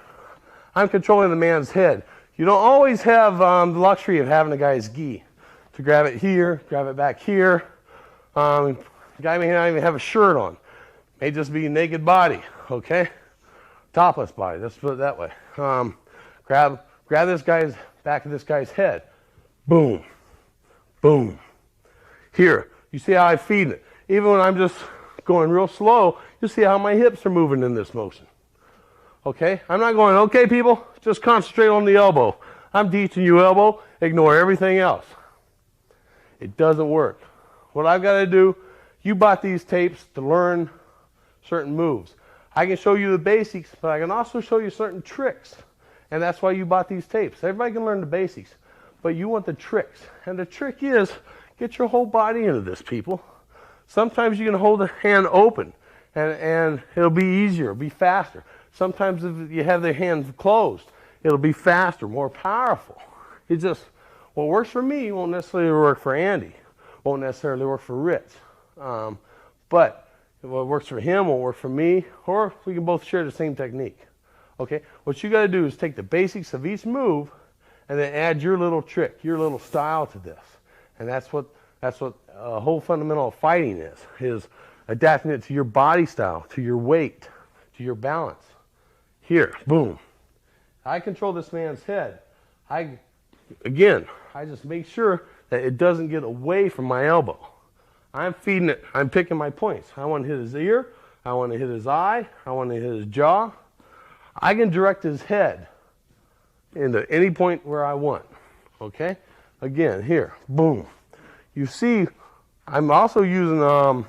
I'm controlling the man's head. You don't always have the luxury of having a guy's gi to grab it here, grab it back here. The guy may not even have a shirt on. May just be naked body, okay? Topless body, let's put it that way. Grab this guy's back of this guy's head. Boom, boom. Here, you see how I feed it. Even when I'm just going real slow, you see how my hips are moving in this motion. Okay? I'm not going, okay, people, just concentrate on the elbow. I'm teaching you elbow, ignore everything else. It doesn't work. What I've got to do, you bought these tapes to learn certain moves. I can show you the basics, but I can also show you certain tricks. And that's why you bought these tapes. Everybody can learn the basics, but you want the tricks. And the trick is, get your whole body into this, people. Sometimes you can hold the hand open, and it'll be easier, it'll be faster. Sometimes if you have the hands closed, it'll be faster, more powerful. It just, what works for me won't necessarily work for Andy, won't necessarily work for Rich. But what works for him won't work for me, or we can both share the same technique. Okay? What you got to do is take the basics of each move and then add your little trick, your little style to this. And that's what a whole fundamental of fighting is adapting it to your body style, to your weight, to your balance. Here, boom. I control this man's head. I just make sure that it doesn't get away from my elbow. I'm feeding it. I'm picking my points. I want to hit his ear. I want to hit his eye. I want to hit his jaw. I can direct his head into any point where I want. Okay? Again, here, boom. You see, I'm also using, well,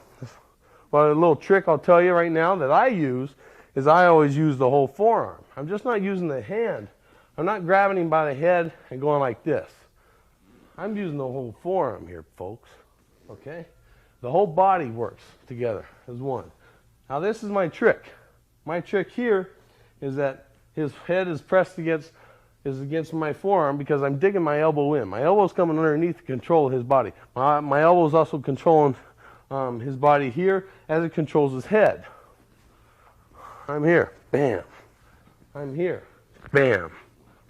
a little trick I'll tell you right now that I use is I always use the whole forearm. I'm just not using the hand. I'm not grabbing him by the head and going like this. I'm using the whole forearm here, folks. Okay? The whole body works together as one. Now this is my trick. My trick here is that his head is pressed against my forearm because I'm digging my elbow in. My elbow's coming underneath to control his body. My elbow's also controlling his body here as it controls his head. I'm here, bam. I'm here, bam.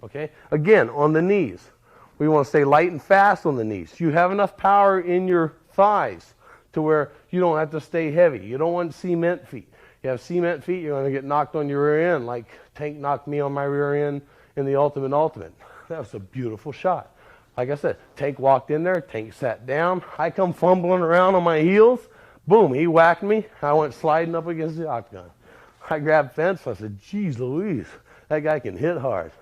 Okay? Again, on the knees. We want to stay light and fast on the knees. You have enough power in your thighs to where you don't have to stay heavy. You don't want cement feet. You have cement feet, you're going to get knocked on your rear end like Tank knocked me on my rear end in the Ultimate. That was a beautiful shot. Like I said, Tank walked in there, Tank sat down. I come fumbling around on my heels. Boom, he whacked me. I went sliding up against the octagon. I grabbed fence. I said, geez Louise, that guy can hit hard.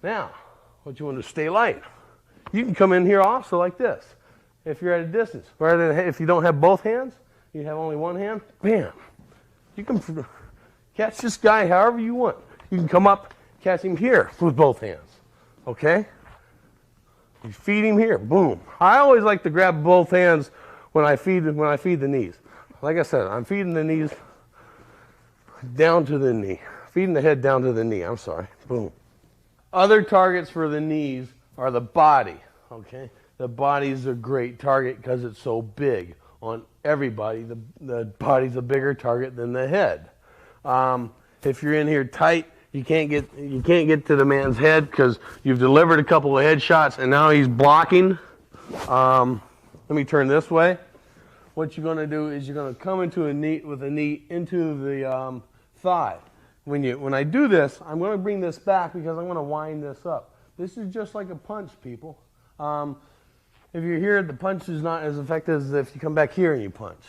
Now, what you want to stay light. You can come in here also like this. if you're at a distance. Rather than if you don't have both hands, you have only one hand, bam. You can catch this guy however you want. You can come up, catch him here with both hands. Okay? You feed him here, boom. I always like to grab both hands when I feed the knees. Like I said, I'm feeding the knees down to the knee. Feeding the head down to the knee, I'm sorry. Boom. Other targets for the knees are the body. Okay? The body's a great target because it's so big. On everybody, the body's a bigger target than the head. If you're in here tight, you can't get to the man's head because you've delivered a couple of headshots and now he's blocking. Let me turn this way. What you're going to do is you're going to come into a knee with a knee into the thigh. When I do this, I'm going to bring this back because I'm going to wind this up. This is just like a punch, people. If you're here, the punch is not as effective as if you come back here and you punch.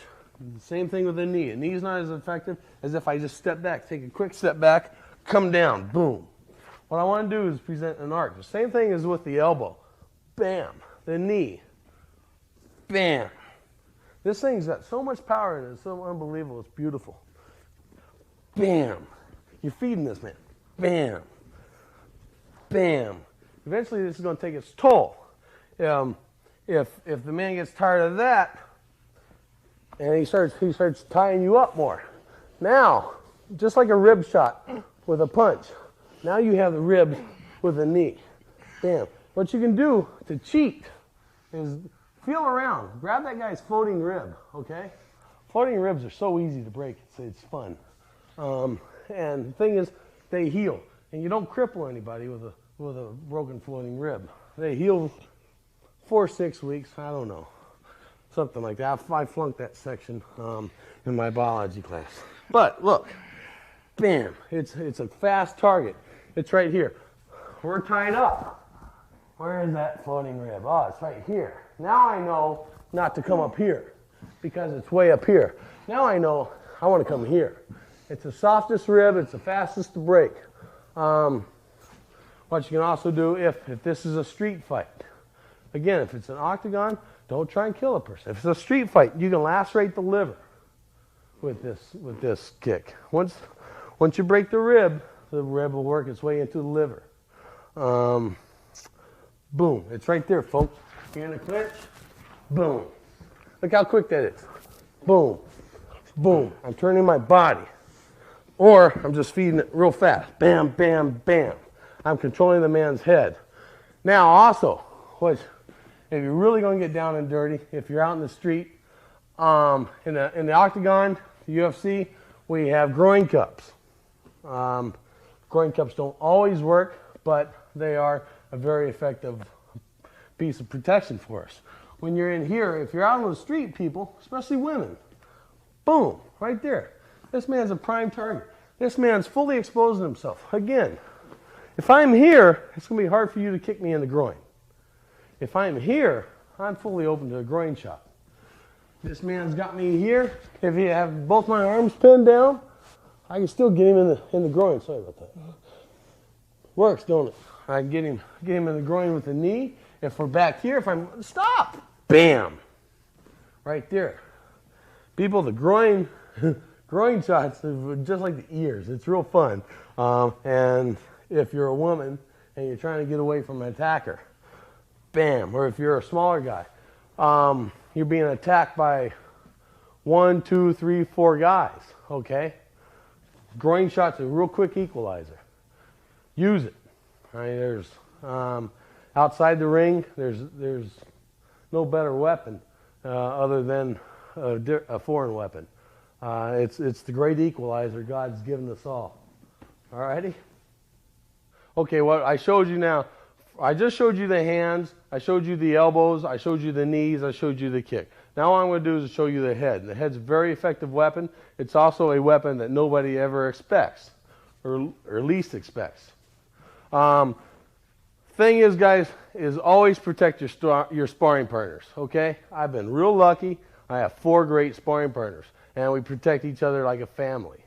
Same thing with the knee. A knee is not as effective as if I just step back, take a quick step back, come down, boom. What I want to do is present an arc. The same thing as with the elbow. Bam. The knee. Bam. This thing's got so much power in it. It's so unbelievable. It's beautiful. Bam. You're feeding this man. Bam. Bam. Eventually, this is going to take its toll. If the man gets tired of that, and he starts tying you up more. Now, just like a rib shot with a punch, now you have the ribs with a knee. Bam. What you can do to cheat is feel around. Grab that guy's floating rib, okay? Floating ribs are so easy to break. It's fun. And the thing is, they heal. And you don't cripple anybody with a broken floating rib. They heal 4 or 6 weeks. I don't know. Something like that. I flunked that section in my biology class. But look, bam. It's a fast target. It's right here. We're tied up. Where is that floating rib? Oh, it's right here. Now I know not to come up here because it's way up here. Now I know I want to come here. It's the softest rib. It's the fastest to break. What you can also do if this is a street fight. Again, if it's an octagon, don't try and kill a person. If it's a street fight, you can lacerate the liver with this kick. Once you break the rib will work its way into the liver. Boom. It's right there, folks. You're in a clinch. Boom. Look how quick that is. Boom. Boom. I'm turning my body. Or I'm just feeding it real fast. Bam, bam, bam. I'm controlling the man's head. Now also, if you're really going to get down and dirty, if you're out in the street, in the octagon, the UFC, we have groin cups. Groin cups don't always work, but they are a very effective piece of protection for us. When you're in here, if you're out on the street, people, especially women, boom, right there. This man's a prime target. This man's fully exposing himself. Again, if I'm here, it's going to be hard for you to kick me in the groin. If I'm here, I'm fully open to a groin shot. This man's got me here. If you have both my arms pinned down, I can still get him in the groin. Sorry about that. Works, don't it? I can get him in the groin with the knee. If we're back here, stop, bam, right there. People, the groin shots are just like the ears. It's real fun. And if you're a woman and you're trying to get away from an attacker, bam. Or if you're a smaller guy, you're being attacked by 1, 2, 3, 4 guys. Okay, groin shots are a real quick equalizer. Use it. I mean, there's outside the ring, there's no better weapon other than a foreign weapon. It's the great equalizer God's given us all. All righty? Okay, what I showed you now, I just showed you the hands, I showed you the elbows, I showed you the knees, I showed you the kick. Now all I'm going to do is show you the head. The head's a very effective weapon. It's also a weapon that nobody ever expects, or least expects. Thing is, guys, is always protect your sparring partners, okay? I've been real lucky. I have 4 great sparring partners, and we protect each other like a family.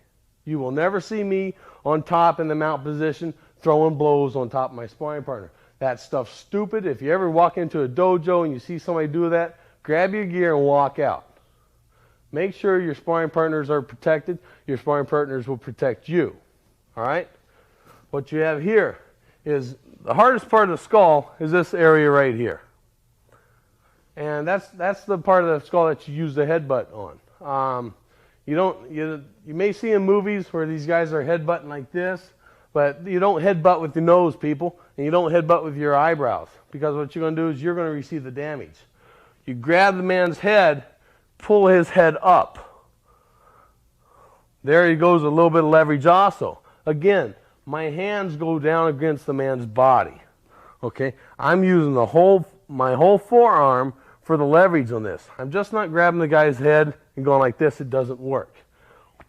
You will never see me on top in the mount position throwing blows on top of my sparring partner. That stuff's stupid. If you ever walk into a dojo and you see somebody do that, grab your gear and walk out. Make sure your sparring partners are protected. Your sparring partners will protect you. All right? What you have here is the hardest part of the skull is this area right here. And that's the part of the skull that you use the headbutt on. You may see in movies where these guys are headbutting like this, but you don't headbutt with your nose, people, and you don't headbutt with your eyebrows, because what you're going to do is you're going to receive the damage. You grab the man's head, pull his head up. There he goes, a little bit of leverage also. Again, my hands go down against the man's body. Okay, I'm using my whole forearm for the leverage on this. I'm just not grabbing the guy's head and going like this. It doesn't work.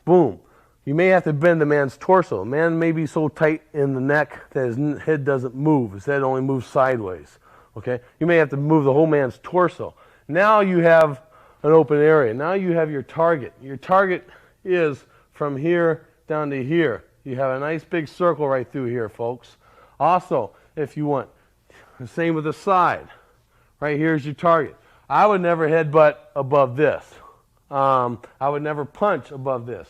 Boom. You may have to bend the man's torso. The man may be so tight in the neck that his head doesn't move. His head only moves sideways. Okay, you may have to move the whole man's torso. Now you have an open area. Now you have your target. Your target is from here down to here. You have a nice big circle right through here, folks. Also, if you want, the same with the side. Right here is your target. I would never headbutt above this. I would never punch above this.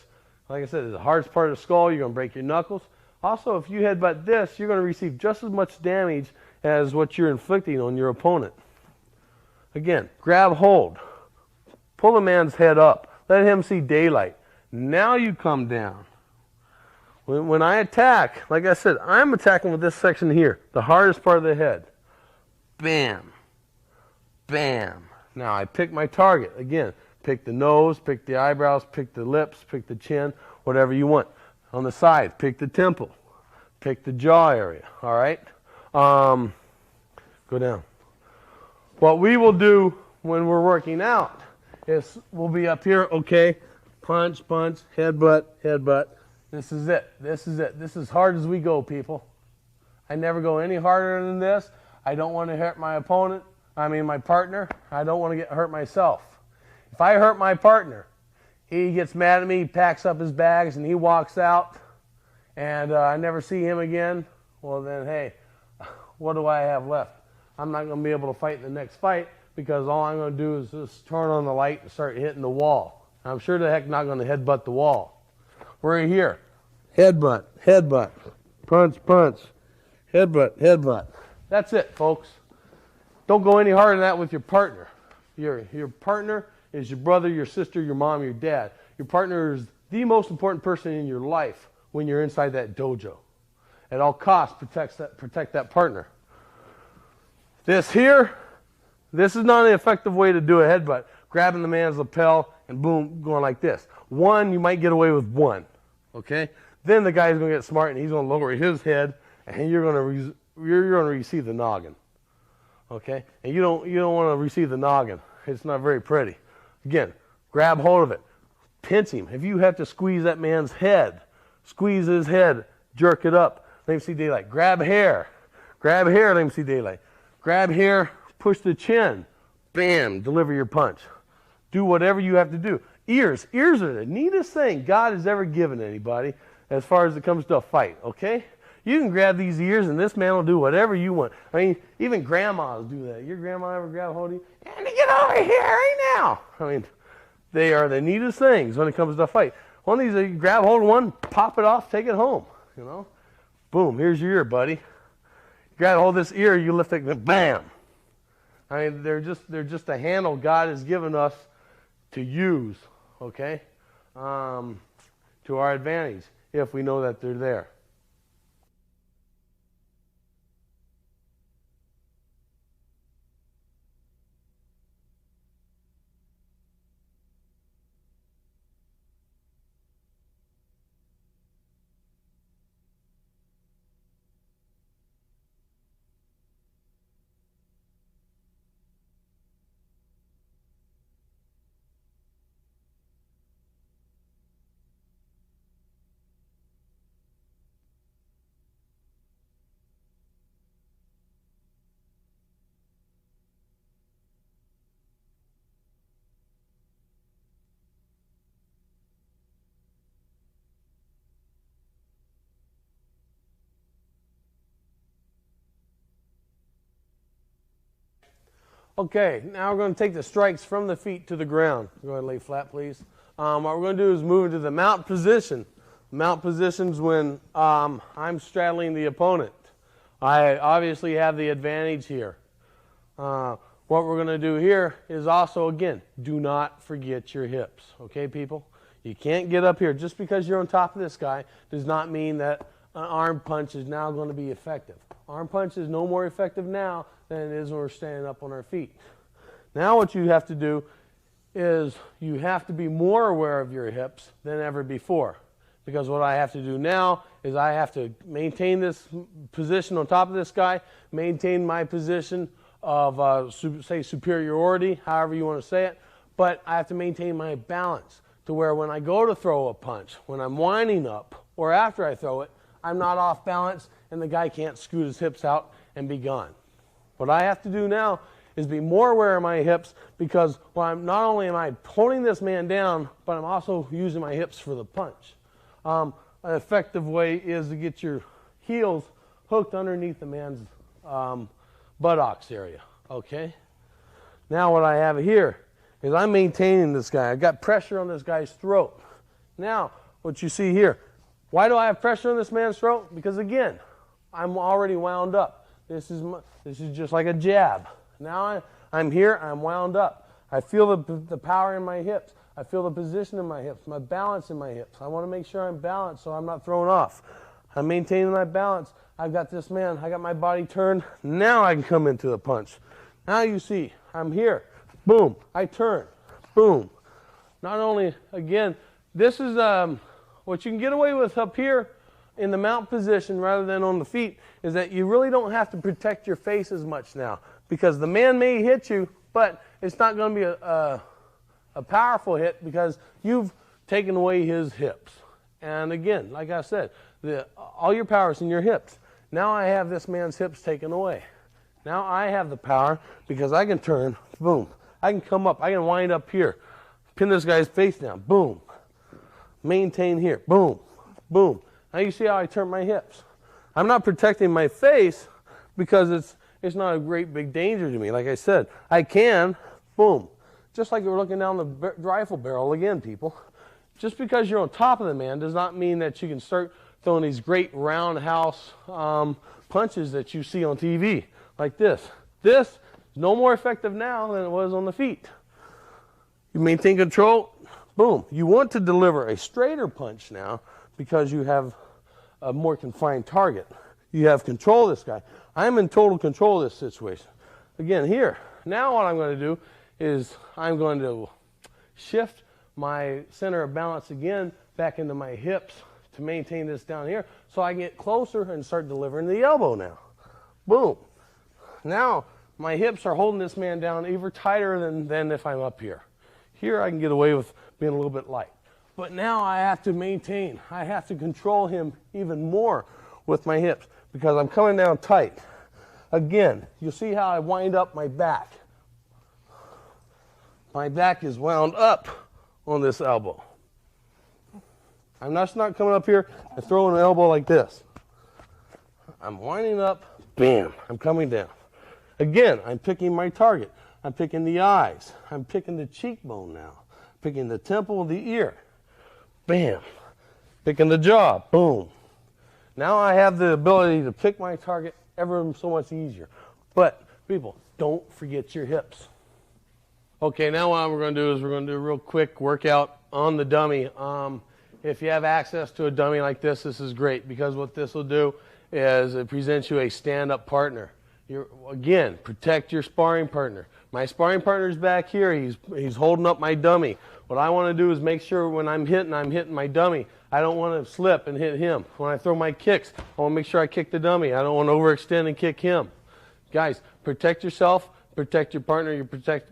Like I said, it's the hardest part of the skull. You're going to break your knuckles. Also, if you headbutt this, you're going to receive just as much damage as what you're inflicting on your opponent. Again, grab hold. Pull the man's head up. Let him see daylight. Now you come down. When I attack, like I said, I'm attacking with this section here, the hardest part of the head. Bam. Bam. Now I pick my target. Again, pick the nose, pick the eyebrows, pick the lips, pick the chin, whatever you want. On the sides, pick the temple, pick the jaw area, all right? Go down. What we will do when we're working out is we'll be up here, okay, punch, punch, headbutt, headbutt. This is it. This is it. This is as hard as we go, people. I never go any harder than this. I don't want to hurt my opponent. My partner. I don't want to get hurt myself. If I hurt my partner, he gets mad at me, he packs up his bags, and he walks out, and I never see him again. Well, then, hey, what do I have left? I'm not going to be able to fight in the next fight, because all I'm going to do is just turn on the light and start hitting the wall. I'm sure the heck not going to headbutt the wall. We're here. Headbutt, headbutt, punch, punch, headbutt, headbutt. That's it, folks. Don't go any harder than that with your partner. Your partner is your brother, your sister, your mom, your dad. Your partner is the most important person in your life when you're inside that dojo. At all costs, protect that partner. This here, this is not an effective way to do a headbutt. Grabbing the man's lapel and boom, going like this. One, you might get away with one, okay? Then the guy's going to get smart and he's going to lower his head and you're going to receive the noggin, okay? And you don't want to receive the noggin. It's not very pretty. Again, grab hold of it. Pinch him. If you have to squeeze that man's head, squeeze his head, jerk it up. Let him see daylight. Grab hair. Grab hair, let him see daylight. Grab hair, push the chin. Bam, deliver your punch. Do whatever you have to do. Ears. Ears are the neatest thing God has ever given anybody as far as it comes to a fight, okay? You can grab these ears and this man will do whatever you want. Even grandmas do that. Your grandma ever grab hold of you? And get over here right now. They are the neatest things when it comes to a fight. One of these, you grab hold of one, pop it off, take it home, you know? Boom, here's your ear, buddy. You grab hold of this ear, you lift it, bam. They're just a handle God has given us to use, okay? To our advantage, if we know that they're there. Okay, now we're going to take the strikes from the feet to the ground. Go ahead and lay flat, please. What we're going to do is move into the mount position. Mount positions when I'm straddling the opponent. I obviously have the advantage here. What we're going to do here is also, again, do not forget your hips. Okay, people? You can't get up here. Just because you're on top of this guy does not mean that an arm punch is now going to be effective. Arm punch is no more effective now than it is when we're standing up on our feet. Now what you have to do is you have to be more aware of your hips than ever before. Because what I have to do now is I have to maintain this position on top of this guy, maintain my position of, say, superiority, however you want to say it, but I have to maintain my balance to where when I go to throw a punch, when I'm winding up, or after I throw it, I'm not off balance and the guy can't scoot his hips out and be gone. What I have to do now is be more aware of my hips because not only am I holding this man down, but I'm also using my hips for the punch. An effective way is to get your heels hooked underneath the man's buttocks area, okay? Now what I have here is I'm maintaining this guy. I've got pressure on this guy's throat. Now, what you see here, why do I have pressure on this man's throat? Because again, I'm already wound up. This is just like a jab. Now I'm here, I'm wound up. I feel the power in my hips. I feel the position in my hips, my balance in my hips. I want to make sure I'm balanced so I'm not thrown off. I'm maintaining my balance. I've got this man, I got my body turned. Now I can come into the punch. Now you see, I'm here. Boom, I turn. Boom. Not only, again, this is what you can get away with up here in the mount position rather than on the feet is that you really don't have to protect your face as much now because the man may hit you, but it's not going to be a powerful hit because you've taken away his hips. And again, like I said, all your power is in your hips. Now I have this man's hips taken away. Now I have the power because I can turn, boom. I can come up, I can wind up here, pin this guy's face down, boom. Maintain here, boom, boom. Now you see how I turn my hips. I'm not protecting my face because it's not a great big danger to me. Like I said, I can, boom. Just like you're looking down the rifle barrel again, people. Just because you're on top of the man does not mean that you can start throwing these great roundhouse punches that you see on TV, like this. This is no more effective now than it was on the feet. You maintain control, boom. You want to deliver a straighter punch now because you have a more confined target. You have control of this guy. I'm in total control of this situation. Again, here. Now what I'm going to do is I'm going to shift my center of balance again back into my hips to maintain this down here so I can get closer and start delivering the elbow now. Boom. Now my hips are holding this man down even tighter than if I'm up here. Here I can get away with being a little bit light. But now I have to maintain, I have to control him even more with my hips because I'm coming down tight. Again, you'll see how I wind up my back. My back is wound up on this elbow. I'm just not coming up here and throwing an elbow like this. I'm winding up, bam, I'm coming down. Again, I'm picking my target. I'm picking the eyes. I'm picking the cheekbone now. Picking the temple of the ear. Bam. Picking the jaw. Boom. Now I have the ability to pick my target ever so much easier. But, people, don't forget your hips. Okay, now what we're going to do is we're going to do a real quick workout on the dummy. If you have access to a dummy like this is great because what this will do is it presents you a stand-up partner. Again, protect your sparring partner. My sparring partner's back here. He's holding up my dummy. What I want to do is make sure when I'm hitting my dummy. I don't want to slip and hit him. When I throw my kicks, I want to make sure I kick the dummy. I don't want to overextend and kick him. Guys, protect yourself. Protect your partner.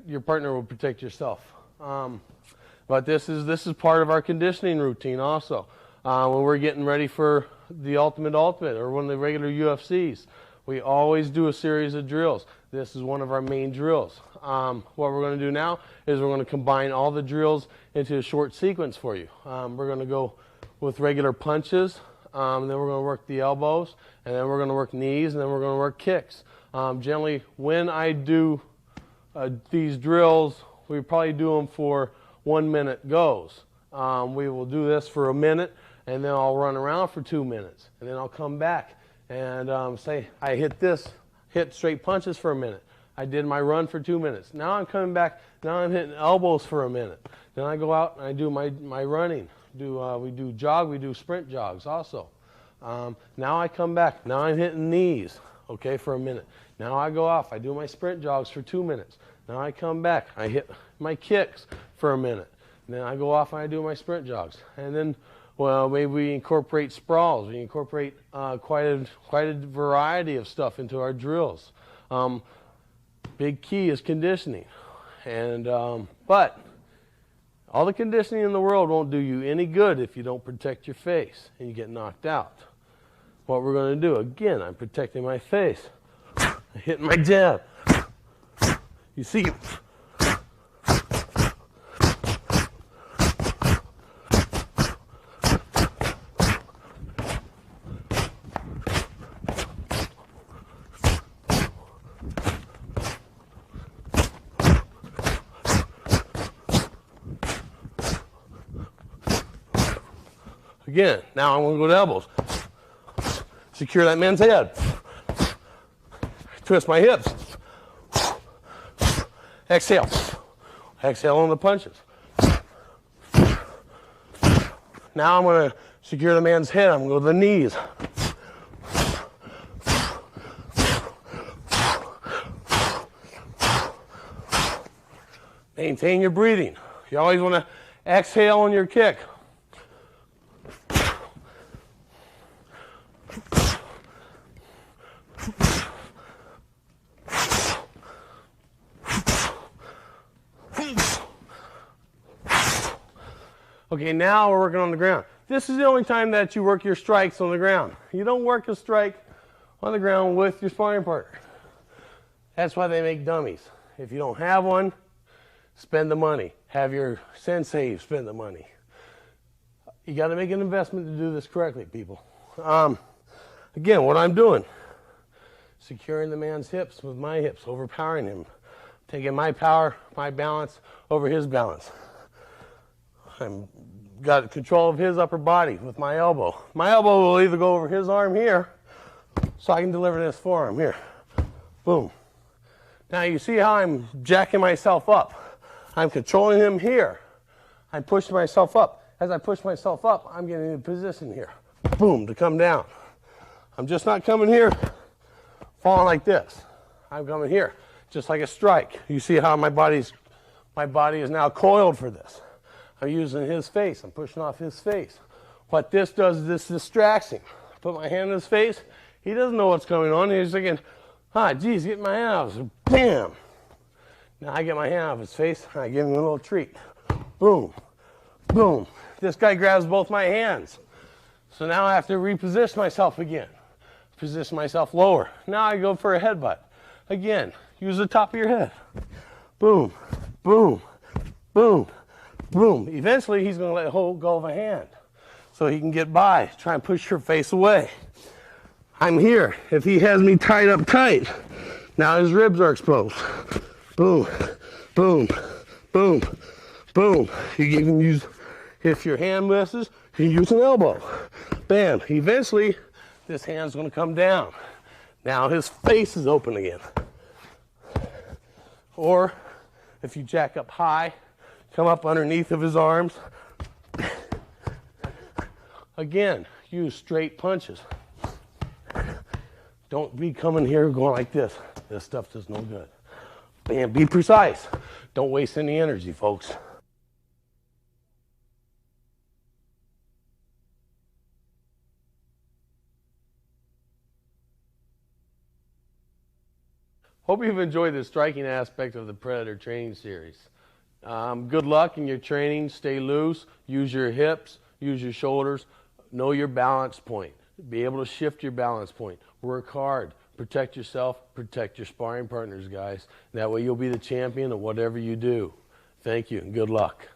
Your partner will protect yourself. But this is part of our conditioning routine also. When we're getting ready for the Ultimate or one of the regular UFCs, we always do a series of drills. This is one of our main drills. What we're going to do now is we're going to combine all the drills into a short sequence for you. We're going to go with regular punches, then we're going to work the elbows, and then we're going to work knees, and then we're going to work kicks. Generally, when I do these drills, we probably do them for 1 minute goes. We will do this for a minute, and then I'll run around for 2 minutes, and then I'll come back and say I hit straight punches for a minute. I did my run for 2 minutes. Now I'm coming back. Now I'm hitting elbows for a minute. Then I go out and I do my running. We do sprint jogs also. Now I come back. Now I'm hitting knees, okay, for a minute. Now I go off. I do my sprint jogs for 2 minutes. Now I come back. I hit my kicks for a minute. And then I go off and I do my sprint jogs. And then, well, maybe we incorporate sprawls. We incorporate quite a variety of stuff into our drills. Big key is conditioning. But all the conditioning in the world won't do you any good if you don't protect your face and you get knocked out. What we're going to do, again, I'm protecting my face. I'm hitting my jab. You see, again, now I'm going to go to elbows. Secure that man's head. Twist my hips. Exhale. Exhale on the punches. Now I'm going to secure the man's head. I'm going to go to the knees. Maintain your breathing. You always want to exhale on your kick. Okay, now we're working on the ground. This is the only time that you work your strikes on the ground. You don't work a strike on the ground with your sparring partner. That's why they make dummies. If you don't have one, spend the money. Have your sensei spend the money. You got to make an investment to do this correctly, people. Again, what I'm doing, securing the man's hips with my hips, overpowering him, taking my power, my balance over his balance. I've got control of his upper body with my elbow. My elbow will either go over his arm here, so I can deliver this forearm here. Boom. Now you see how I'm jacking myself up. I'm controlling him here. I'm pushing myself up. As I push myself up, I'm getting in a position here. Boom, to come down. I'm just not coming here, falling like this. I'm coming here, just like a strike. You see how my body is now coiled for this. I'm using his face. I'm pushing off his face. What this does is this distracts him. I put my hand in his face. He doesn't know what's going on. He's thinking, geez, get my hand out. So, bam. Now I get my hand off his face. And I give him a little treat. Boom. Boom. This guy grabs both my hands. So now I have to reposition myself again. Position myself lower. Now I go for a headbutt. Again, use the top of your head. Boom. Boom. Boom. Boom. Eventually, he's going to let go of a hand so he can get by. Try and push your face away. I'm here. If he has me tied up tight, now his ribs are exposed. Boom. Boom. Boom. Boom. You can use, if your hand misses, you can use an elbow. Bam. Eventually, this hand's going to come down. Now his face is open again. Or, if you jack up high, come up underneath of his arms. Again, use straight punches. Don't be coming here going like this. This stuff does no good. Bam, be precise. Don't waste any energy, folks. Hope you've enjoyed the striking aspect of the Predator training series. Good luck in your training. Stay loose. Use your hips. Use your shoulders. Know your balance point. Be able to shift your balance point. Work hard. Protect yourself. Protect your sparring partners, guys. That way you'll be the champion of whatever you do. Thank you and good luck.